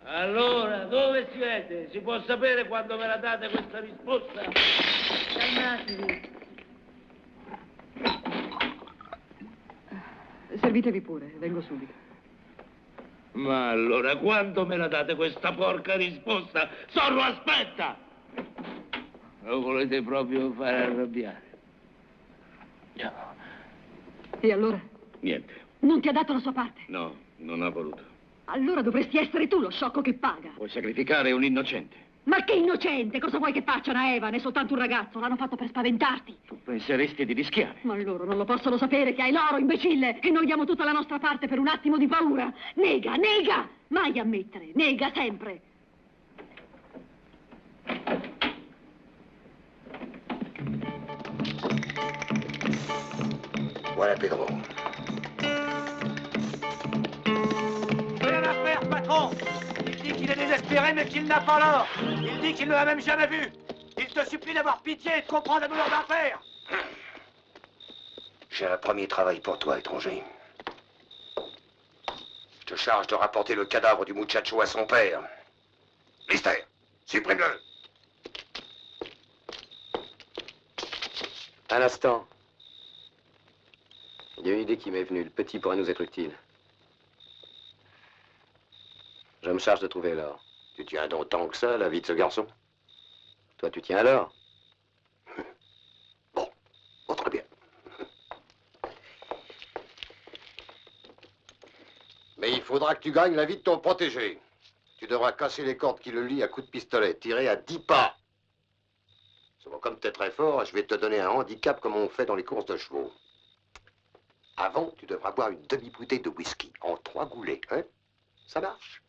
Allora, dove siete? Si può sapere quando me la date questa risposta? Calmatevi. Servitevi pure, vengo subito. Ma allora, quando me la date questa porca risposta? Zorro, aspetta! Lo volete proprio fare arrabbiare? E allora? Niente. Non ti ha dato la sua parte? No, non ha voluto. Allora dovresti essere tu lo sciocco che paga. Vuoi sacrificare un innocente? Ma che innocente! Cosa vuoi che facciano a Evan? È soltanto un ragazzo, l'hanno fatto per spaventarti. Tu penseresti di rischiare. Ma loro non lo possono sapere che hai l'oro, imbecille! E noi diamo tutta la nostra parte per un attimo di paura. Nega, nega! Mai ammettere, nega sempre. Voilà Pedro. Rien à faire, patron. Il dit qu'il est désespéré, mais qu'il n'a pas l'or. Il dit qu'il ne l'a même jamais vu. Il te supplie d'avoir pitié et de comprendre la douleur d'un père. J'ai un premier travail pour toi, étranger. Je te charge de rapporter le cadavre du muchacho à son père. Lister, supprime-le. Un instant. Il y a une idée qui m'est venue. Le petit pourrait nous être utile. Je me charge de trouver l'or. Tu tiens donc tant que ça à la vie de ce garçon? Toi, tu tiens à l'or? Bon, très bien. Mais il faudra que tu gagnes la vie de ton protégé. Tu devras casser les cordes qui le lient à coups de pistolet, tirer à 10 pas. Comme t'es très fort, je vais te donner un handicap comme on fait dans les courses de chevaux. Avant, tu devras boire une demi-bouteille de whisky en 3 goulets, hein? Ça marche?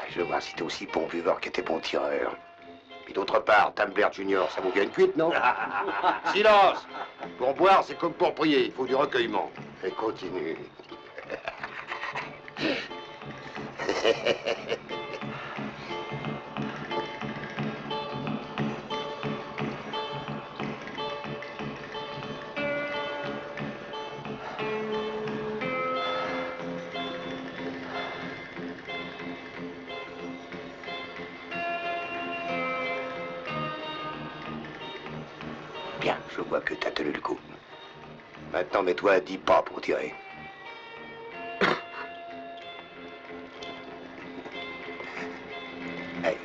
Je veux voir si t'es aussi bon buveur que t'es bon tireur. Puis d'autre part, Tambler Junior, ça vaut bien une cuite, non? Silence! Pour boire, c'est comme pour prier, il faut du recueillement. Et continue. Bien, je vois que t'as tenu le coup. Maintenant, mets-toi à 10 pas pour tirer. Hey.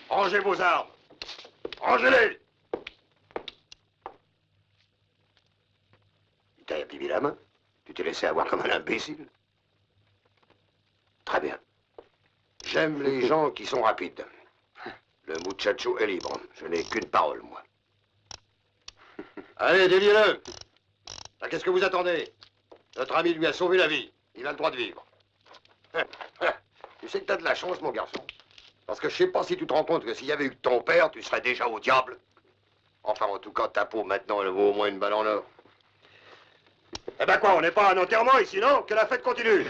Rangez vos armes. Rangez-les. Il t'a abîmé la main. Tu t'es laissé avoir comme un imbécile. Très bien. J'aime les gens qui sont rapides. Le muchacho est libre. Je n'ai qu'une parole, moi. Allez, déliez-le. Qu'est-ce que vous attendez? Notre ami lui a sauvé la vie. Il a le droit de vivre. Tu sais que t'as de la chance, mon garçon. Parce que je sais pas si tu te rends compte que s'il y avait eu que ton père, tu serais déjà au diable. Enfin, en tout cas, ta peau, maintenant, elle vaut au moins une balle en or. Eh ben quoi, on n'est pas à un enterrement ici, non? Que la fête continue.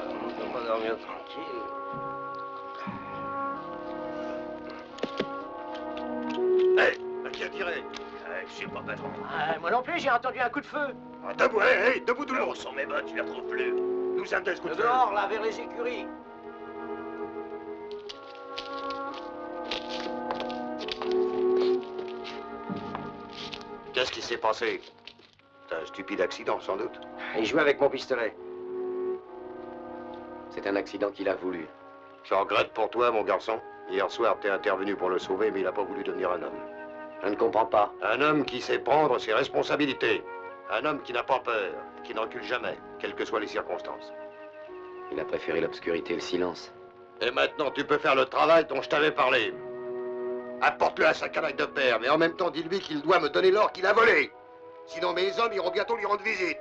On ne peut pas dormir tranquille. Hé, à qui a tiré? Je sais pas, patron. Moi non plus, j'ai entendu un coup de feu. Ah, debout, hé, debout tout le monde. Sans mes bottes, je les retrouve plus. Nous sommes des coups de feu. Dehors, là, vers les écuries. Qu'est-ce qui s'est passé? C'est un stupide accident, sans doute. Il jouait avec mon pistolet. C'est un accident qu'il a voulu. Je regrette pour toi, mon garçon. Hier soir, t'es intervenu pour le sauver, mais il n'a pas voulu devenir un homme. Je ne comprends pas. Un homme qui sait prendre ses responsabilités. Un homme qui n'a pas peur, qui ne recule jamais, quelles que soient les circonstances. Il a préféré l'obscurité et le silence. Et maintenant, tu peux faire le travail dont je t'avais parlé. Apporte-le à sa canaille de père, mais en même temps, dis-lui qu'il doit me donner l'or qu'il a volé. Sinon, mes hommes iront bientôt lui rendre visite.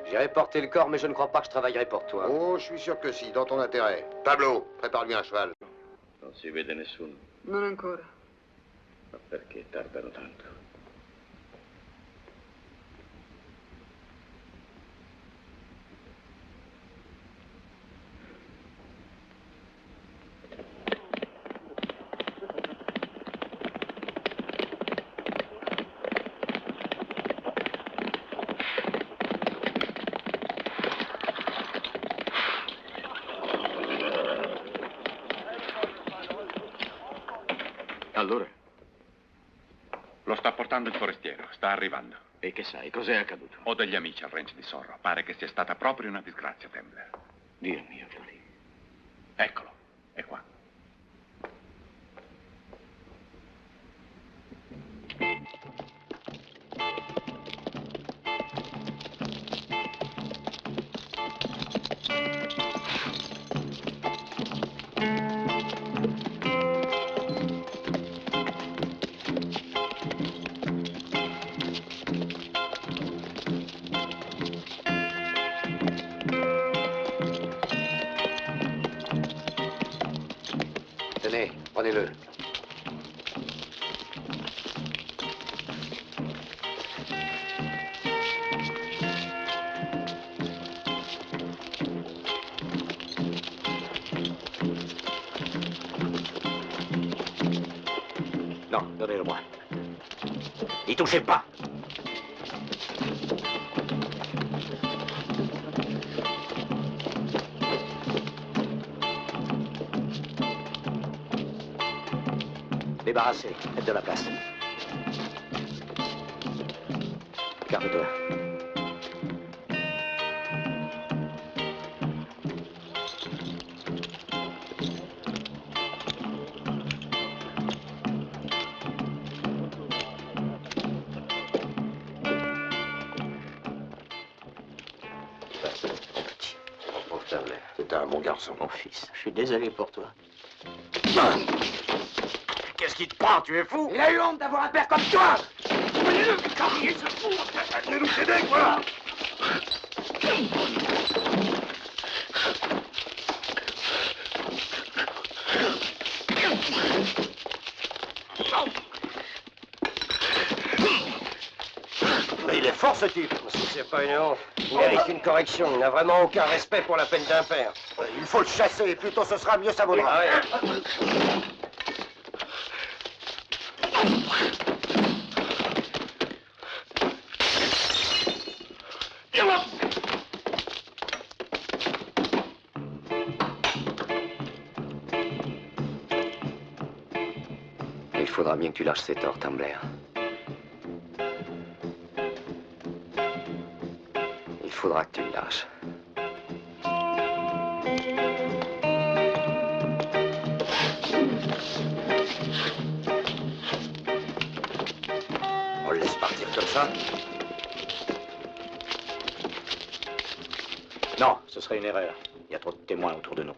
J'irai porter le corps, mais je ne crois pas que je travaillerai pour toi. Oh, je suis sûr que si, dans ton intérêt. Pablo, prépare-lui un cheval. Non si vede nessuno. Non ancora. Ma perché tardano tanto? Allora? Lo sta portando il forestiero, sta arrivando. E che sai, cos'è accaduto? Ho degli amici al ranch di Sorro. Pare che sia stata proprio una disgrazia, Tembler. Dio mio, Johnny. Eccolo, è qua. Tenez, prenez-le. Non, donnez-le-moi. N'y touchez pas. Débarrassez, faites de la place. Garde-toi. C'est un bon garçon. Mon fils, je suis désolé pour toi. Qu'est-ce qui te prend? Tu es fou? Il a eu honte d'avoir un père comme toi! Voyez-le, carrier ce fou! Venez nous aider, quoi! Il est fort, ce type. Si c'est pas une honte, il mérite une correction. Il n'a vraiment aucun respect pour la peine d'un père. Il faut le chasser, plus tôt ce sera, mieux ça vaudra. Ah ouais. Il faudra bien que tu lâches cet or, Tembler. Il faudra que tu le lâches. On le laisse partir comme ça? Non, ce serait une erreur. Il y a trop de témoins autour de nous.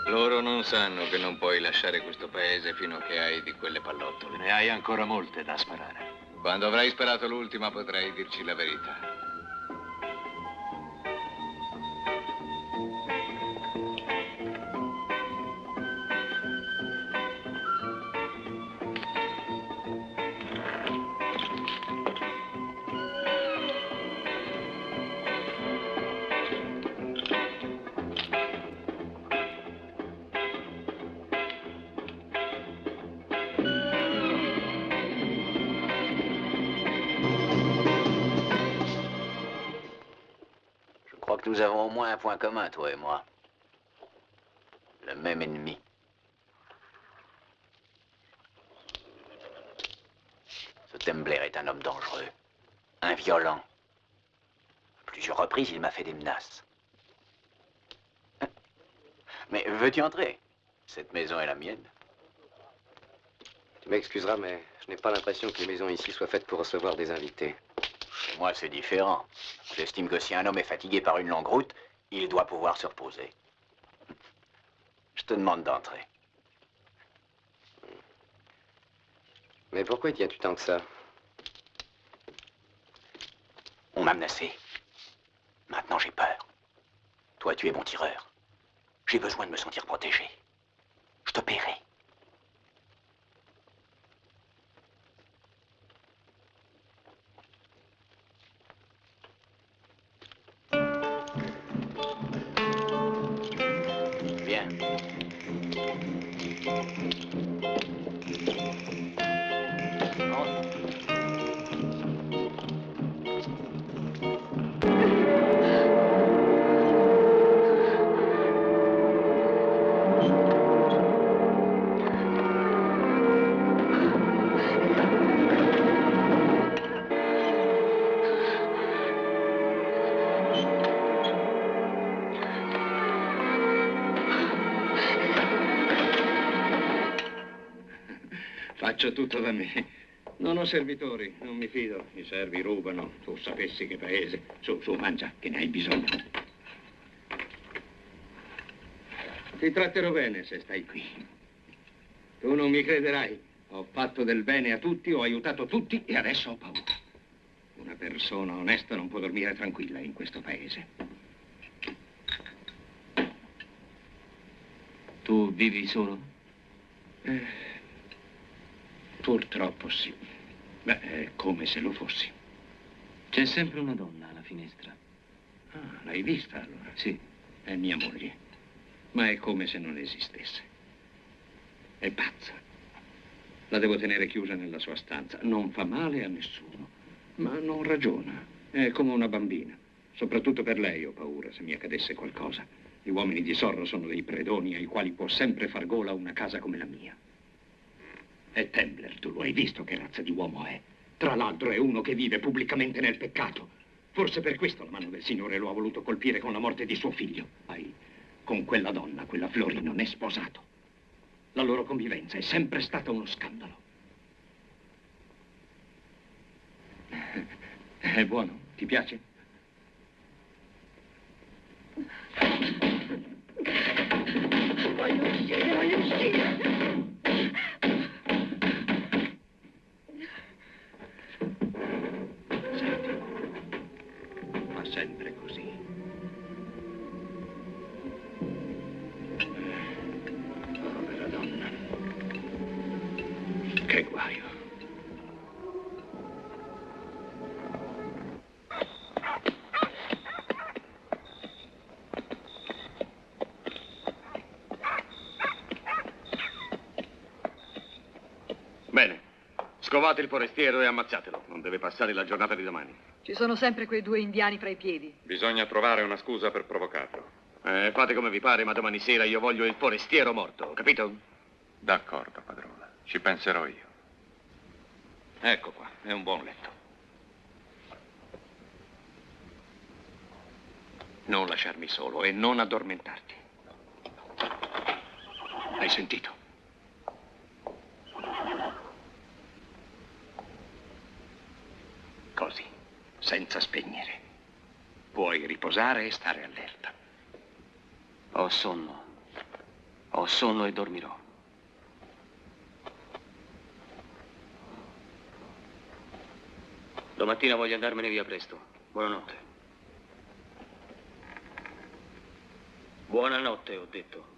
Loro non sanno che non puoi lasciare questo paese fino a che hai di quelle pallottole. Ne hai ancora molte da sparare. Quando avrai sparato l'ultima potrai dirci la verità. que nous avons au moins un point commun, toi et moi. Le même ennemi. Ce Tembler est un homme dangereux, un violent. À plusieurs reprises, il m'a fait des menaces. Mais veux-tu entrer? Cette maison est la mienne. Tu m'excuseras, mais je n'ai pas l'impression que les maisons ici soient faites pour recevoir des invités. Chez moi, c'est différent. J'estime que si un homme est fatigué par une longue route, il doit pouvoir se reposer. Je te demande d'entrer. Mais pourquoi tiens-tu tant que ça? On m'a menacé. Maintenant, j'ai peur. Toi, tu es bon tireur. J'ai besoin de me sentir protégé. Je te paierai. Viens. Faccio tutto da me. Non ho servitori, non mi fido. I servi rubano. Tu sapessi che paese. Su, su, mangia, che ne hai bisogno. Ti tratterò bene se stai qui. Tu non mi crederai. Ho fatto del bene a tutti, ho aiutato tutti e adesso ho paura. Una persona onesta non può dormire tranquilla in questo paese. Tu vivi solo? Purtroppo sì. Beh, è come se lo fossi. C'è sempre una donna alla finestra. Ah, l'hai vista allora? Sì. È mia moglie. Ma è come se non esistesse. È pazza. La devo tenere chiusa nella sua stanza. Non fa male a nessuno, ma non ragiona. È come una bambina. Soprattutto per lei ho paura se mi accadesse qualcosa. Gli uomini di Sorro sono dei predoni ai quali può sempre far gola una casa come la mia. E Tembler, tu lo hai visto che razza di uomo è. Tra l'altro è uno che vive pubblicamente nel peccato. Forse per questo la mano del Signore lo ha voluto colpire con la morte di suo figlio. Con quella donna, quella Flori, non è sposato. La loro convivenza è sempre stata uno scandalo. È buono? Ti piace? Voglio uscire, voglio uscire. Fa sempre così. Povera donna. Che guaio. Bene. Scovate il forestiero e ammazzatelo. Non deve passare la giornata di domani. Ci sono sempre quei due indiani fra i piedi. Bisogna trovare una scusa per provocarlo. Fate come vi pare, ma domani sera io voglio il forestiero morto, capito? D'accordo, padrone. Ci penserò io. Ecco qua, è un buon letto. Non lasciarmi solo e non addormentarti. Hai sentito? Così, senza spegnere. Puoi riposare e stare allerta. Ho sonno e dormirò. Domattina voglio andarmene via presto. Buonanotte. Buonanotte, ho detto.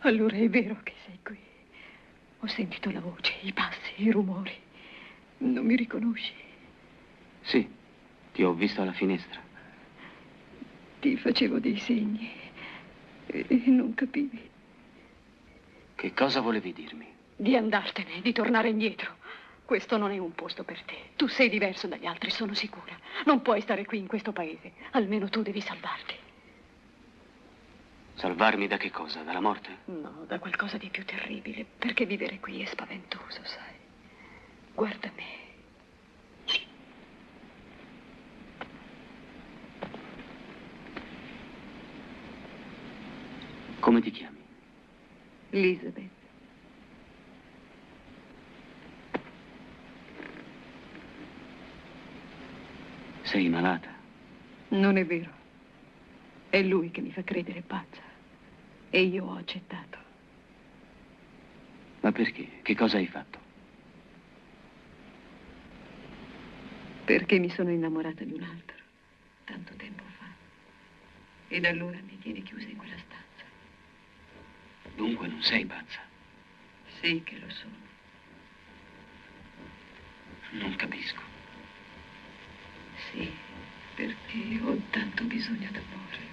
Allora è vero che sei qui. Ho sentito la voce, i passi, i rumori. Non mi riconosci? Sì, ti ho visto alla finestra. Ti facevo dei segni e non capivi. Che cosa volevi dirmi? Di andartene, di tornare indietro. Questo non è un posto per te. Tu sei diverso dagli altri, sono sicura. Non puoi stare qui in questo paese. Almeno tu devi salvarti. Salvarmi da che cosa? Dalla morte? No, da qualcosa di più terribile. Perché vivere qui è spaventoso, sai. Guarda me. Come ti chiami? Elizabeth. Sei malata? Non è vero. È lui che mi fa credere pazza. E io ho accettato. Ma perché? Che cosa hai fatto? Perché mi sono innamorata di un altro. Tanto tempo fa. E da allora mi tiene chiusa in quella stanza. Dunque non sei pazza? Sì che lo sono. Non capisco. Sì, perché ho tanto bisogno d'amore.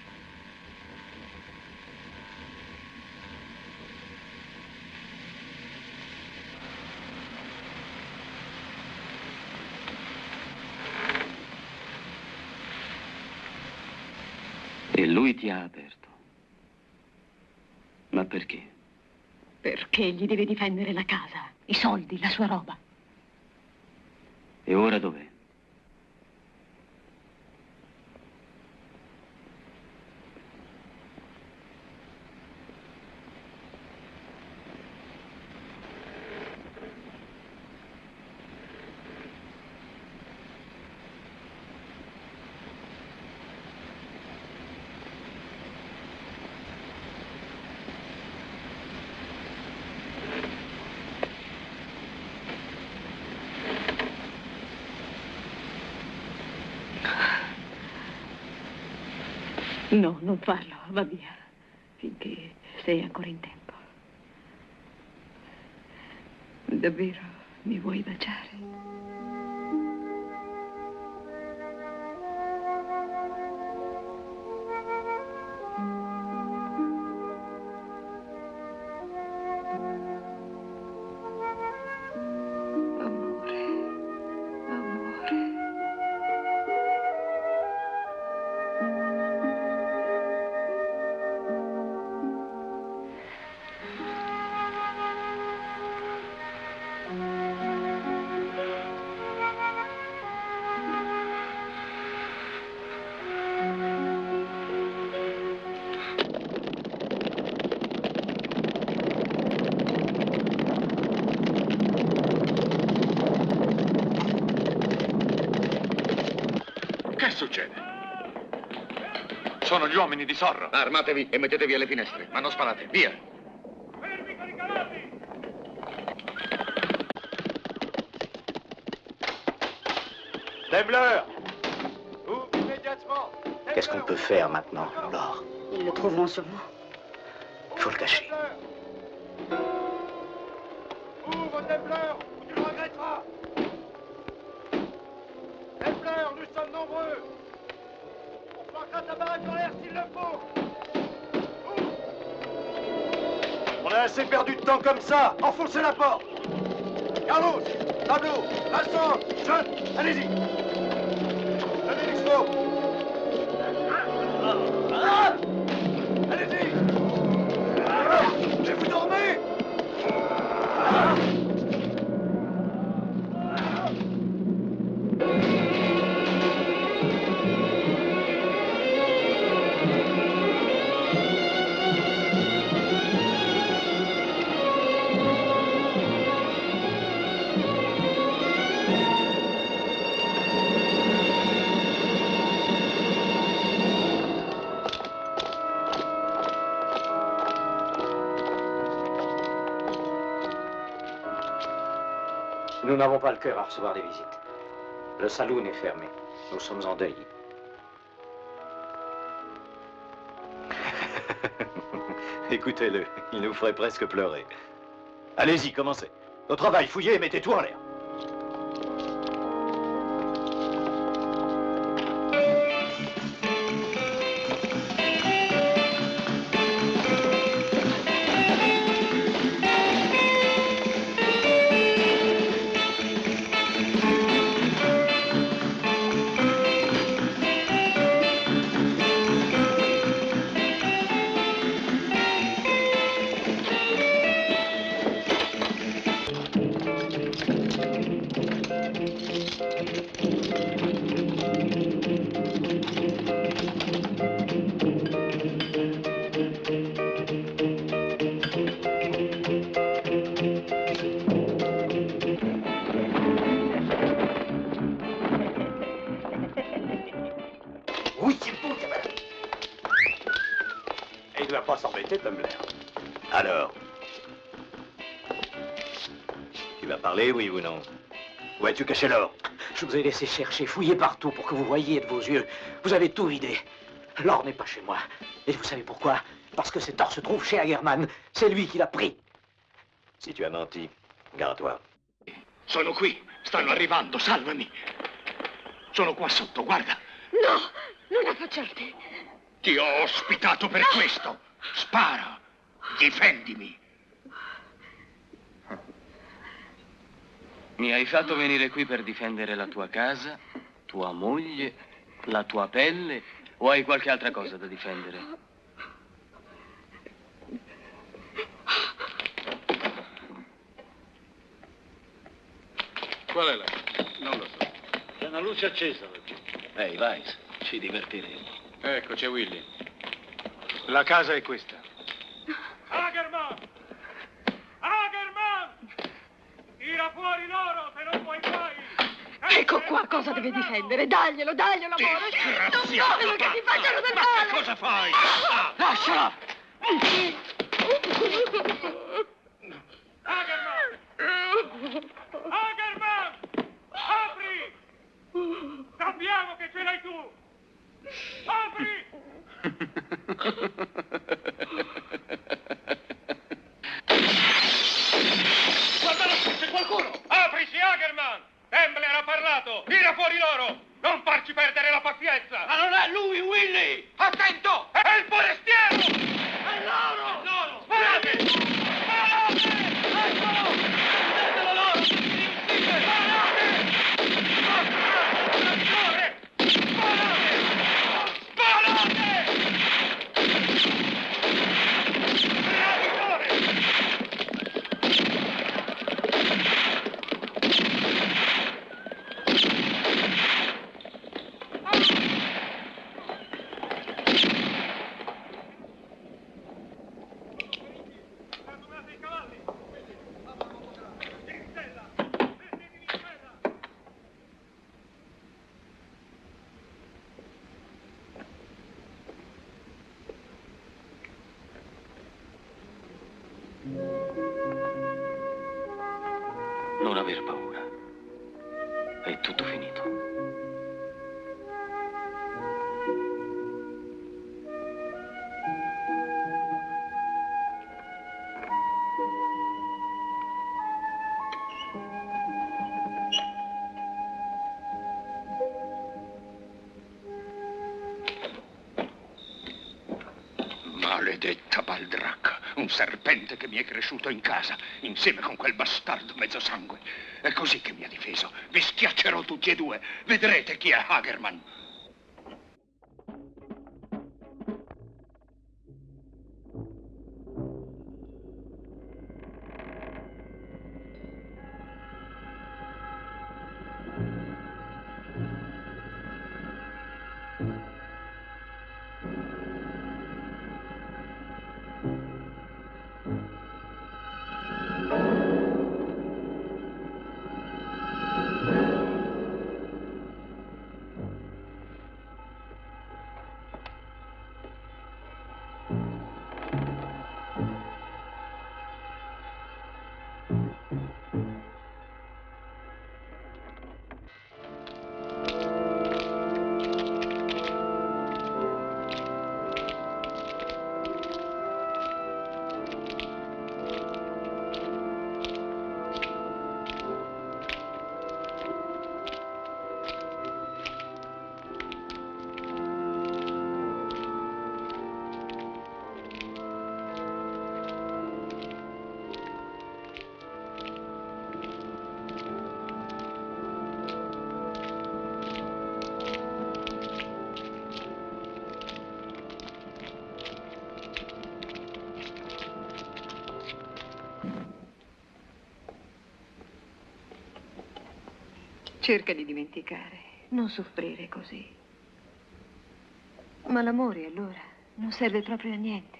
E lui ti ha aperto. Ma perché? Perché gli deve difendere la casa, i soldi, la sua roba. E ora dov'è? No, non farlo, va via, finché sei ancora in tempo. Davvero mi vuoi baciare? Che succede? Sono gli uomini di Sorro. Armatevi e mettetevi alle finestre, ma non sparate. Via! Daimler! Ouvre immédiatement! Qu'est-ce qu'on peut faire maintenant, Laure? Ils le trouveront sûrement. Il faut le cacher. Ouvre, Daimler, ou tu le regretteras! Daimler, nous sommes nombreux! On flanquera ta baraque en l'air s'il le faut! Ouvre! On a assez perdu de temps comme ça! Enfoncez la porte! Carlos! Pablo! Vincent! John! Allez-y! Allez, Luxo! Allez-y! Et vous dormez! Nous n'avons pas le cœur à recevoir des visites. Le saloon est fermé. Nous sommes en deuil. Écoutez-le, il nous ferait presque pleurer. Allez-y, commencez. Au travail, fouillez et mettez tout en l'air. Oui, c'est beau, gamin. Et il ne doit pas s'embêter, Tumbler. Alors? Tu vas parler, oui ou non? Où as-tu caché l'or? Je vous ai laissé chercher, fouiller partout pour que vous voyiez de vos yeux. Vous avez tout vidé. L'or n'est pas chez moi. Et vous savez pourquoi? Parce que cet or se trouve chez Hagerman. C'est lui qui l'a pris. Si tu as menti, garde-toi. Sono qui, stanno arrivando, salvami. Sono qua sotto, guarda. No, non affacciarti. Ti ho ospitato per questo. Spara, difendimi. Mi hai fatto venire qui per difendere la tua casa, tua moglie, la tua pelle, o hai qualche altra cosa da difendere? Qual è la... Non lo so. C'è una luce accesa laggiù. Ehi, vai, ci divertiremo. Ecco, c'è Willy. La casa è questa. Hagerman! Hagerman! Tira fuori l'oro se non vuoi mai! Ecco qua cosa deve difendere. Daglielo, daglielo, amore. Non voglio che ti facciano del male. Cosa fai? Lasciala. Hagerman! Hagerman! Apri! Sappiamo che ce l'hai tu! Apri! Guarda là, c'è qualcuno! Aprisi, Hagerman! Tembler ha parlato! Tira fuori l'oro! Non farci perdere la pazienza! Ma non è lui, Willy! Attento! È il forestiero! È l'oro! L'oro! Sparate! Sparate! Eccolo! Prendetelo l'oro! Sparate! Sparate! Non aver paura. È tutto finito. Maledetta Baldracca, un serpente che mi è cresciuto in casa, insieme con quel bastardo mezzosangue. È così che mi ha difeso. Vi schiaccerò tutti e due. Vedrete chi è Hagerman. Cerca di dimenticare, non soffrire così. Ma l'amore, allora, non serve proprio a niente.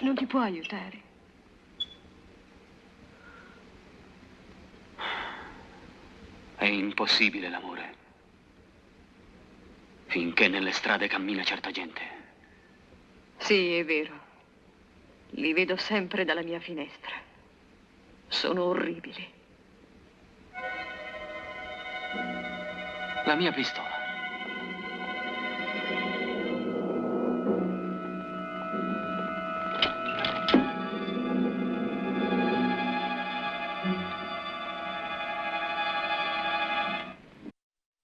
Non ti può aiutare. È impossibile l'amore. Finché nelle strade cammina certa gente. Sì, è vero. Li vedo sempre dalla mia finestra. Sono orribili. La mia pistola.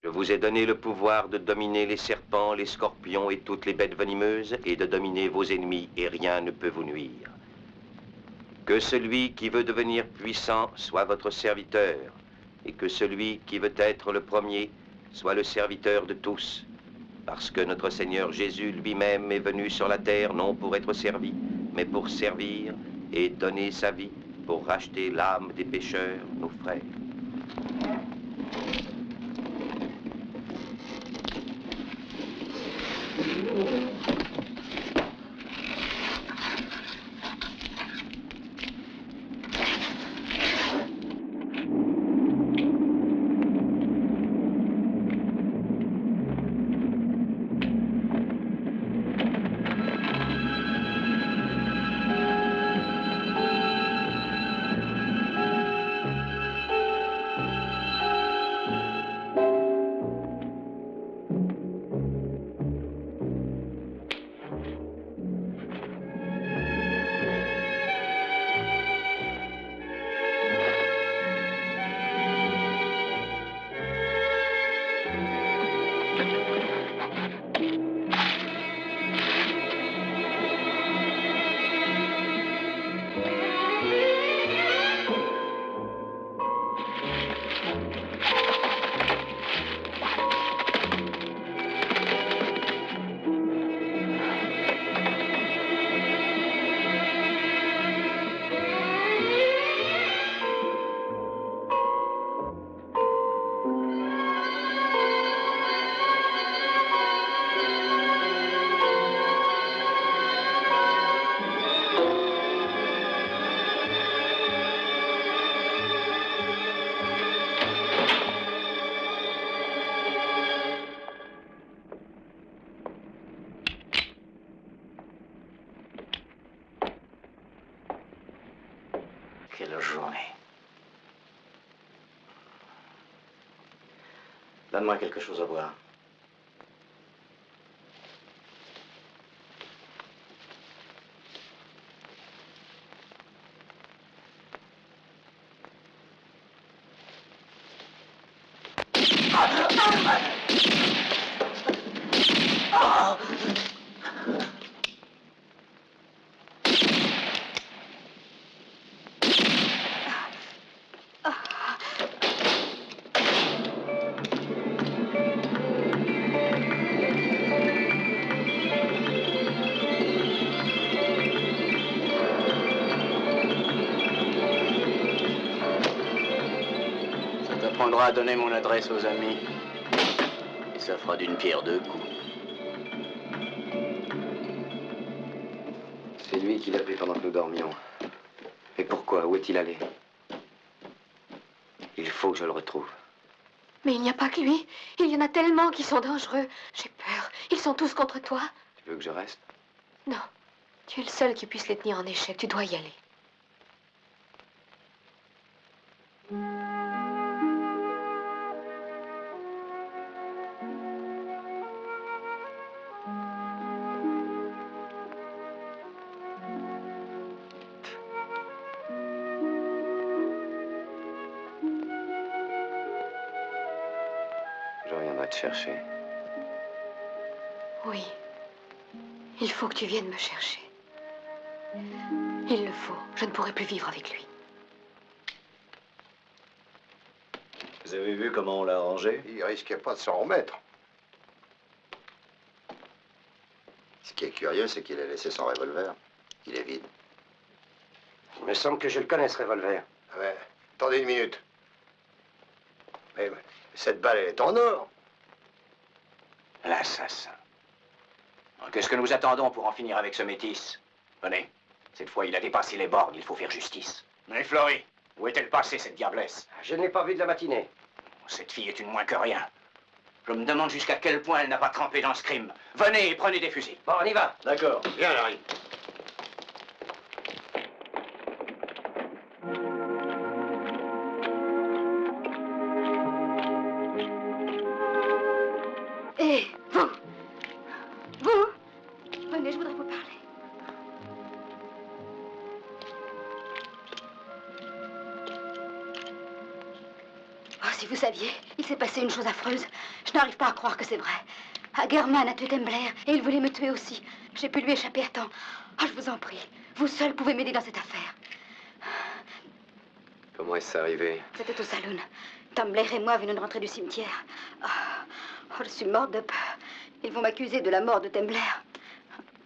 Je vous ai donné le pouvoir de dominer les serpents, les scorpions et toutes les bêtes venimeuses et de dominer vos ennemis et rien ne peut vous nuire. Que celui qui veut devenir puissant soit votre serviteur et que celui qui veut être le premier soit le serviteur de tous. Parce que notre Seigneur Jésus lui-même est venu sur la terre non pour être servi, mais pour servir et donner sa vie pour racheter l'âme des pécheurs, nos frères. Quelle journée. Donne-moi quelque chose à boire. À donner mon adresse aux amis. Ça fera d'une pierre deux coups. C'est lui qui l'a pris pendant que nous dormions. Et pourquoi? Où est-il allé? Il faut que je le retrouve. Mais il n'y a pas que lui. Il y en a tellement qui sont dangereux. J'ai peur. Ils sont tous contre toi. Tu veux que je reste? Non. Tu es le seul qui puisse les tenir en échec. Tu dois y aller. Je reviendrai te chercher. Oui. Il faut que tu viennes me chercher. Il le faut. Je ne pourrai plus vivre avec lui. Vous avez vu comment on l'a arrangé? Il risquait pas de s'en remettre. Ce qui est curieux, c'est qu'il a laissé son revolver. Il est vide. Il me semble que je le connais, ce revolver. Ouais. Attendez une minute. Cette balle, elle est en or. L'assassin. Qu'est-ce que nous attendons pour en finir avec ce métis? Venez, cette fois il a dépassé les bornes, il faut faire justice. Mais Fleury, où est-elle passée, cette diablesse? Je ne l'ai pas vue de la matinée. Cette fille est une moins que rien. Je me demande jusqu'à quel point elle n'a pas trempé dans ce crime. Venez et prenez des fusils. Bon, on y va. D'accord. Viens, Larry. Et vous? Vous? Venez, je voudrais vous parler. Oh, si vous saviez, il s'est passé une chose affreuse. Je n'arrive pas à croire que c'est vrai. Hagerman a tué Tembler et il voulait me tuer aussi. J'ai pu lui échapper à temps. Oh, je vous en prie, vous seul pouvez m'aider dans cette affaire. Comment est-ce arrivé? C'était au saloon. Tembler et moi venons de rentrer du cimetière. Oh, je suis morte de peur. Ils vont m'accuser de la mort de Tembler.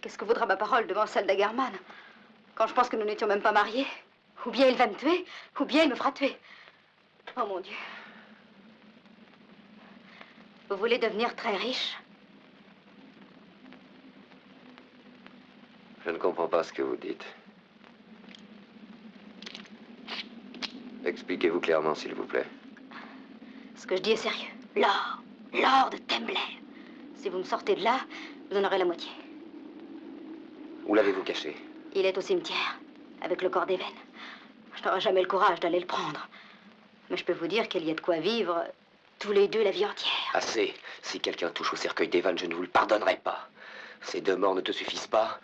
Qu'est-ce que vaudra ma parole devant celle d'Hagerman? Quand je pense que nous n'étions même pas mariés. Ou bien il va me tuer, ou bien il me fera tuer. Oh mon Dieu. Vous voulez devenir très riche? Je ne comprends pas ce que vous dites. Expliquez-vous clairement, s'il vous plaît. Ce que je dis est sérieux. L'or. L'or de Tembler. Si vous me sortez de là, vous en aurez la moitié. Où l'avez-vous caché? Il est au cimetière, avec le corps d'Even. Je n'aurai jamais le courage d'aller le prendre. Mais je peux vous dire qu'il y a de quoi vivre tous les deux la vie entière. Assez. Si quelqu'un touche au cercueil d'Evan, je ne vous le pardonnerai pas. Ces 2 morts ne te suffisent pas?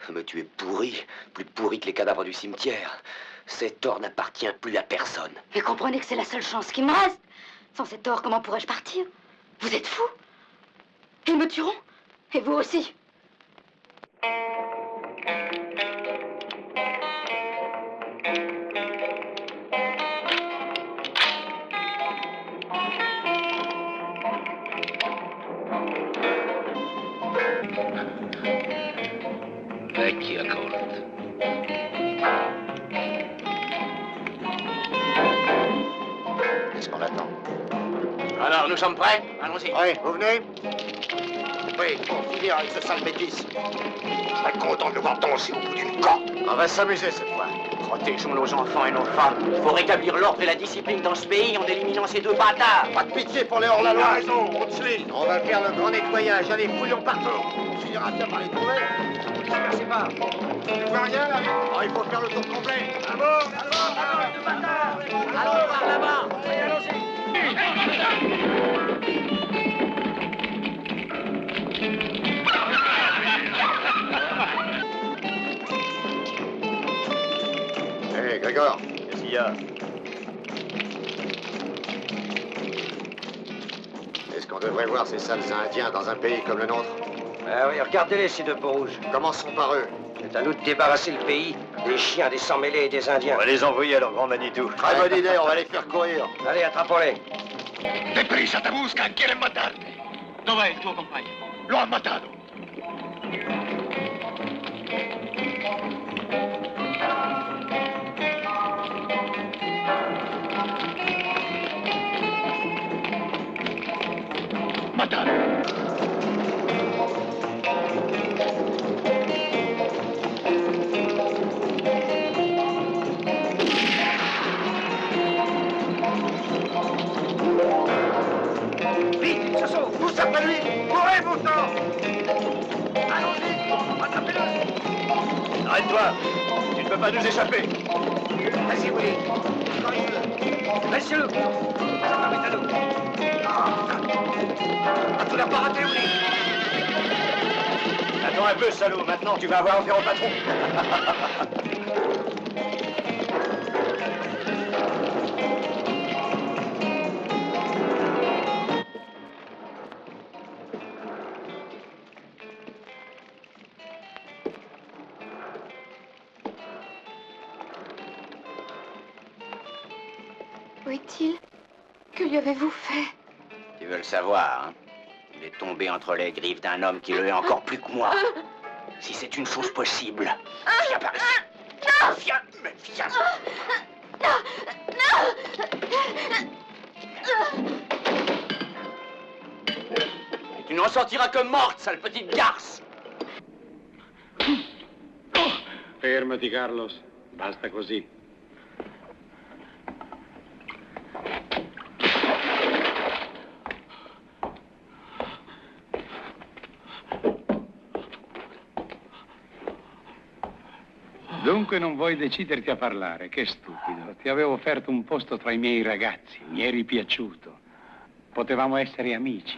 Me tuer pourri, plus pourri que les cadavres du cimetière. Cet or n'appartient plus à personne. Mais comprenez que c'est la seule chance qui me reste. Sans cet or, comment pourrais-je partir? Vous êtes fous? Ils me tueront? Et vous aussi? Vecchia corte. Qu'est-ce qu'on attend? Alors, nous sommes prêts? Allons-y. Oui, vous venez? Oui, pour finir avec ce sale métis. Je serais content de le voir danser au bout d'une corde. On va s'amuser cette fois. Protégeons nos enfants et nos femmes. Il faut rétablir l'ordre et la discipline dans ce pays en éliminant ces 2 bâtards. Pas de pitié pour les hors-la-loi. Il a raison, on te suit. On va faire le grand nettoyage. Allez, fouillons partout. On finira bien par les trouver. Je sais pas. Tu vois rien, là? Oh, il faut faire le tour complet. Allons par là-bas. Hé, Grégor. Qu'est-ce qu'il y a? Est-ce qu'on devrait voir ces sales Indiens dans un pays comme le nôtre? Ah oui, regardez-les, ces 2 peaux rouges. Commençons par eux. C'est à nous de débarrasser le pays des chiens, des sans-mêlés et des Indiens. On va les envoyer à leur grand Manitou. Très bonne idée, on va les faire courir. Allez, attrapons-les. Deprisa, te buscan, quieren matarte. Dov'è il tuo compagno? Lo ha matato. Matato. Vite, Sasso, tous après lui. Courez, pourtant. Allons-y, attrapez-le. Arrête-toi. Tu ne peux pas nous échapper. Vas-y, Willy. Laissez-le. Attrapez à nous. Ah, tu l'as pas raté, Willy. Attends un peu, salaud. Maintenant, tu vas avoir affaire au patron. Où est-il? Que lui avez-vous fait? Tu veux le savoir, hein? Il est tombé entre les griffes d'un homme qui le hait encore plus que moi. Si c'est une chose possible, viens par ici. Viens, mais viens. Non! n'en sortiras que morte, sale petite garce! Fermati, Carlos. Basta così. Dunque non vuoi deciderti a parlare, che stupido. Ti avevo offerto un posto tra i miei ragazzi, mi eri piaciuto. Potevamo essere amici.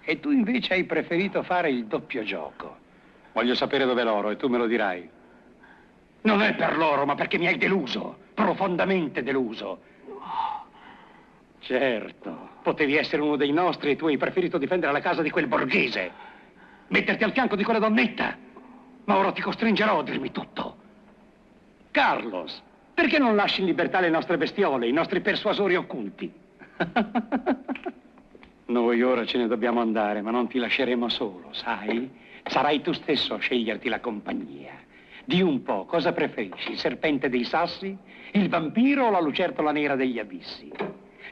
E tu invece hai preferito fare il doppio gioco. Voglio sapere dov'è l'oro e tu me lo dirai. Non è per l'oro, ma perché mi hai deluso, profondamente deluso. Certo, potevi essere uno dei nostri e tu hai preferito difendere la casa di quel borghese. Metterti al fianco di quella donnetta. Ma ora ti costringerò a dirmi tutto. Carlos, perché non lasci in libertà le nostre bestiole, i nostri persuasori occulti? Noi ora ce ne dobbiamo andare, ma non ti lasceremo solo, sai? Sarai tu stesso a sceglierti la compagnia. Di un po', cosa preferisci? Il serpente dei sassi, il vampiro o la lucertola nera degli abissi?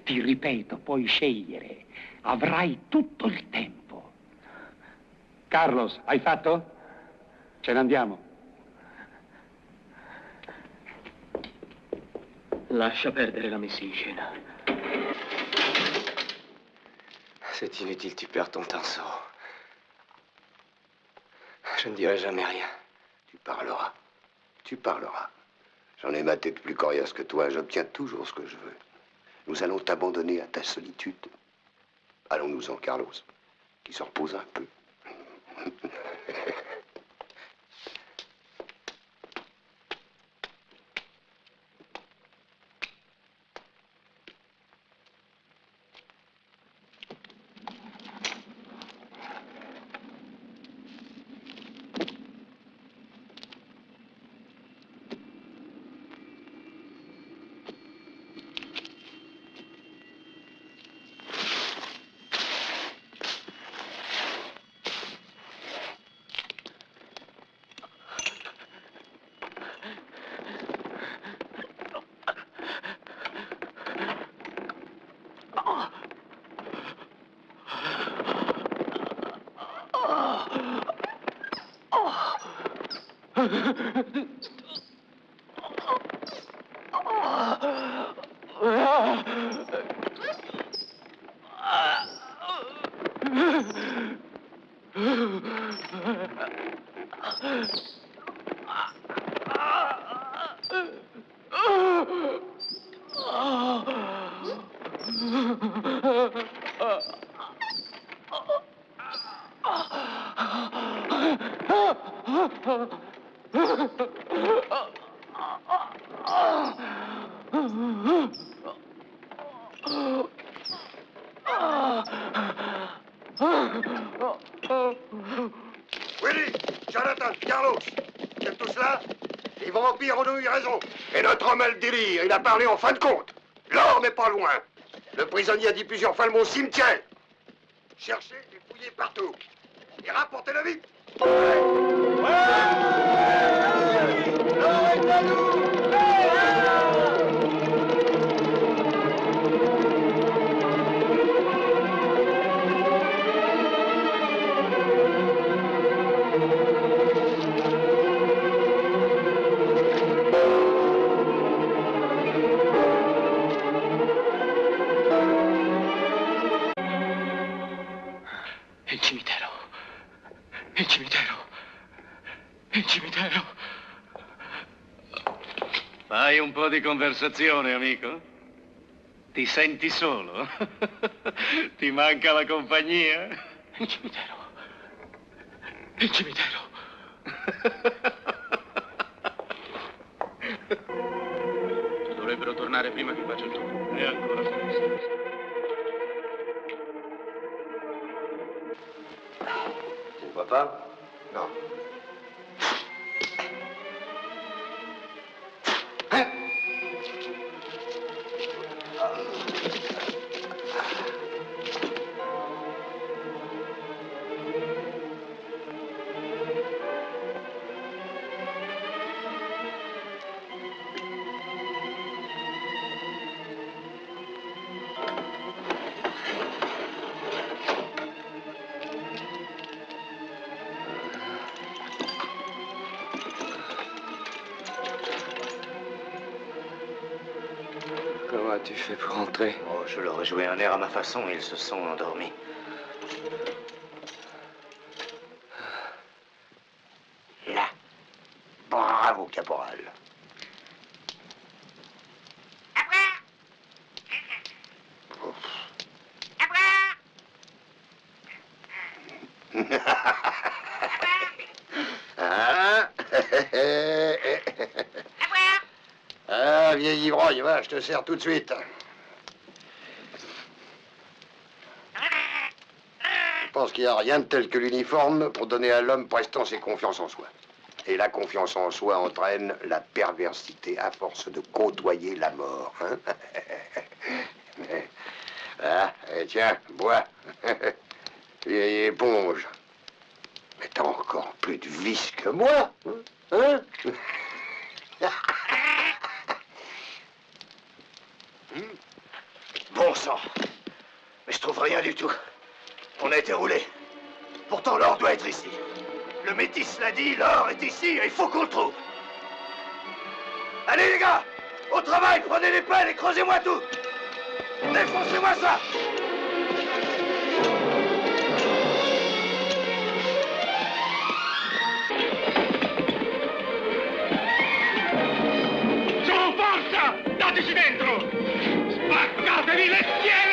Ti ripeto, puoi scegliere. Avrai tutto il tempo. Carlos, hai fatto? Ce ne andiamo. Lascia perdere la messa in scena. C'est inutile, tu perds ton temps, Zorro. Je ne dirai jamais rien. Tu parleras. Tu parleras. J'en ai ma tête plus coriace que toi. J'obtiens toujours ce que je veux. Nous allons t'abandonner à ta solitude. Allons-nous-en, Carlos, qui se repose un peu. Willy, Jonathan, Carlos, vous êtes tous là? Les vampires ont eu raison. Et notre homme a le délire, il a parlé en fin de compte. L'or n'est pas loin. Le prisonnier a dit plusieurs fois le mot cimetière. Cherchez et fouillez partout. Et rapportez-le vite. Il cimitero. Il cimitero. Il cimitero. Fai un po' di conversazione, amico. Ti senti solo? Ti manca la compagnia? Il cimitero. Il cimitero. Dovrebbero tornare prima che faccia giorno. È ancora presto. Tu ne vois pas? Non. Comment as-tu fait pour rentrer? Oh, je leur ai joué un air à ma façon et ils se sont endormis. Là. Bravo, caporal. Hein? Ah, vieil ivrogne, va, je te sers tout de suite. Je pense qu'il n'y a rien de tel que l'uniforme pour donner à l'homme prestance et confiance en soi. Et la confiance en soi entraîne la perversité à force de côtoyer la mort. Hein? Ah, tiens, bois. Vieille éponge. Mais t'as encore plus de vice que moi, hein? Bon sang. Mais je trouve rien du tout. On a été roulé. Pourtant, l'or doit être ici. Le métis l'a dit, l'or est ici et il faut qu'on le trouve. Allez, les gars, au travail, prenez les pelles et creusez-moi tout. Défoncez-moi ça. Su, forza! Dateci dentro! Spaccatevi le schiene!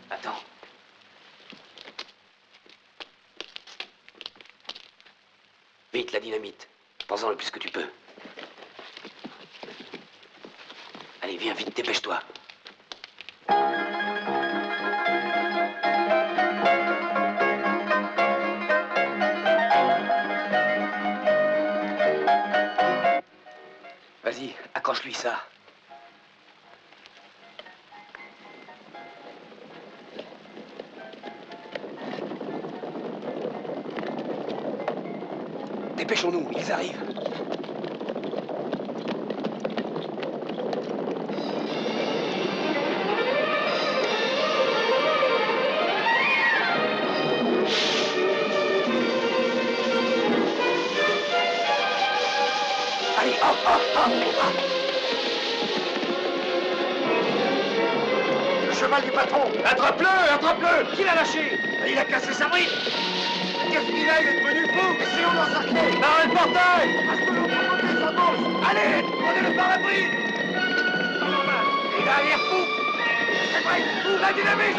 Attends. Vite, la dynamite. Prends-en le plus que tu peux. Allez, viens, vite, dépêche-toi. Vas-y, accroche-lui ça. Dépêchons-nous, ils arrivent. Allez, hop, hop, hop, hop. Le cheval du patron. Attrape-le, attrape-le. Qui l'a lâché? Il a cassé sa bride. Qu'est-ce qu'il a? Il est devenu fou. Essayons d'encercler. Barrez le portail. À ce que l'autre côté, ça bouge. Allez, prenez le parapluie. Il a l'air fou. C'est vrai, fou. La dynamite.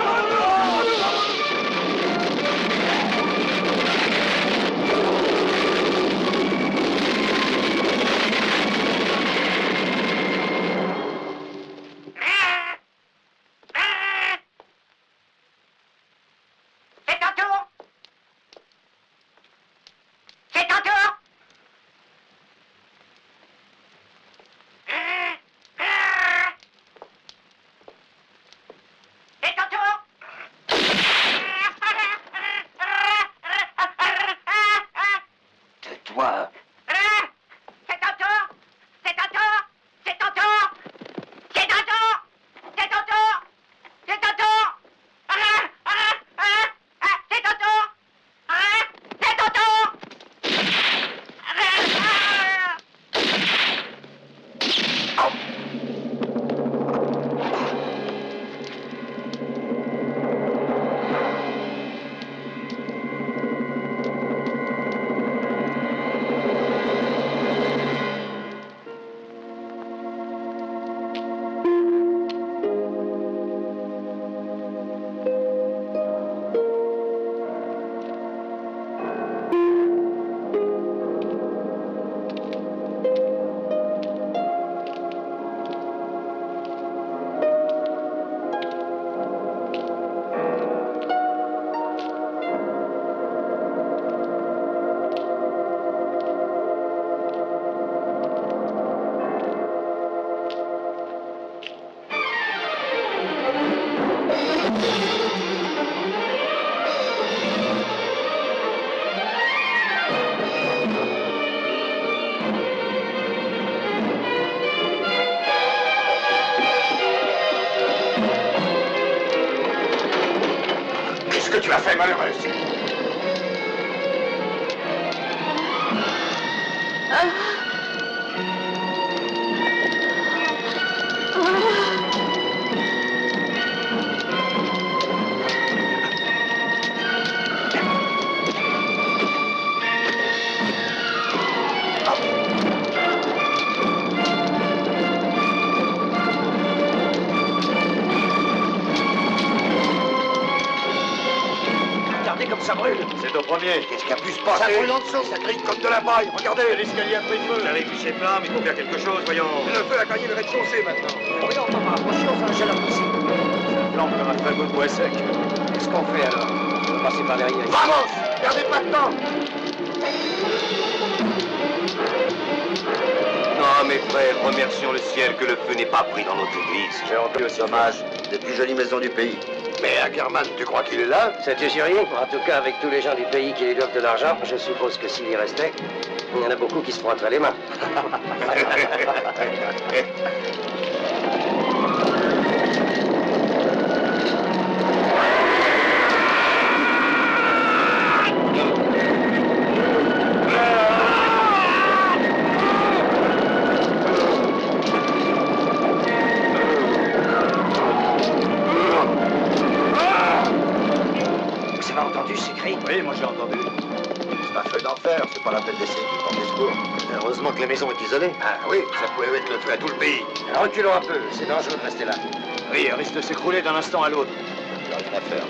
tu as fait, malheureuse? Regardez comme ça brûle. C'est au premier. Qu'est-ce qui a pu se passer? Ça brûle en dessous. Ça grille comme de la paille. Regardez. L'escalier a pris feu. J'avais vu ces flammes, il faut faire quelque chose, voyons. Le feu a gagné le rez-de-chaussée maintenant. Voyons, on va rapprocher, on fait un chaleur possible. Ça flambe comme un fagot de bois sec. Qu'est-ce qu'on fait alors? On va passer par derrière. Vamos! Perdez pas de temps! Non, mes frères, remercions le ciel que le feu n'est pas pris dans notre église. J'ai entendu aussi dommage des plus jolies maisons du pays. Mais Ackerman, tu crois qu'il est là? C'est jury. En tout cas, avec tous les gens du pays qui lui doivent de l'argent, je suppose que s'il y restait, il y en a beaucoup qui se frotteraient les mains. Oui, moi j'ai entendu. C'est un feu d'enfer, c'est pas la peine d'essayer de porter secours. Heureusement que la maison est isolée. Ah oui, ça pouvait mettre le feu à tout le pays. Reculons un peu, c'est dangereux de rester là. Oui, elle risque de s'écrouler d'un instant à l'autre. Il n'y a rien à faire.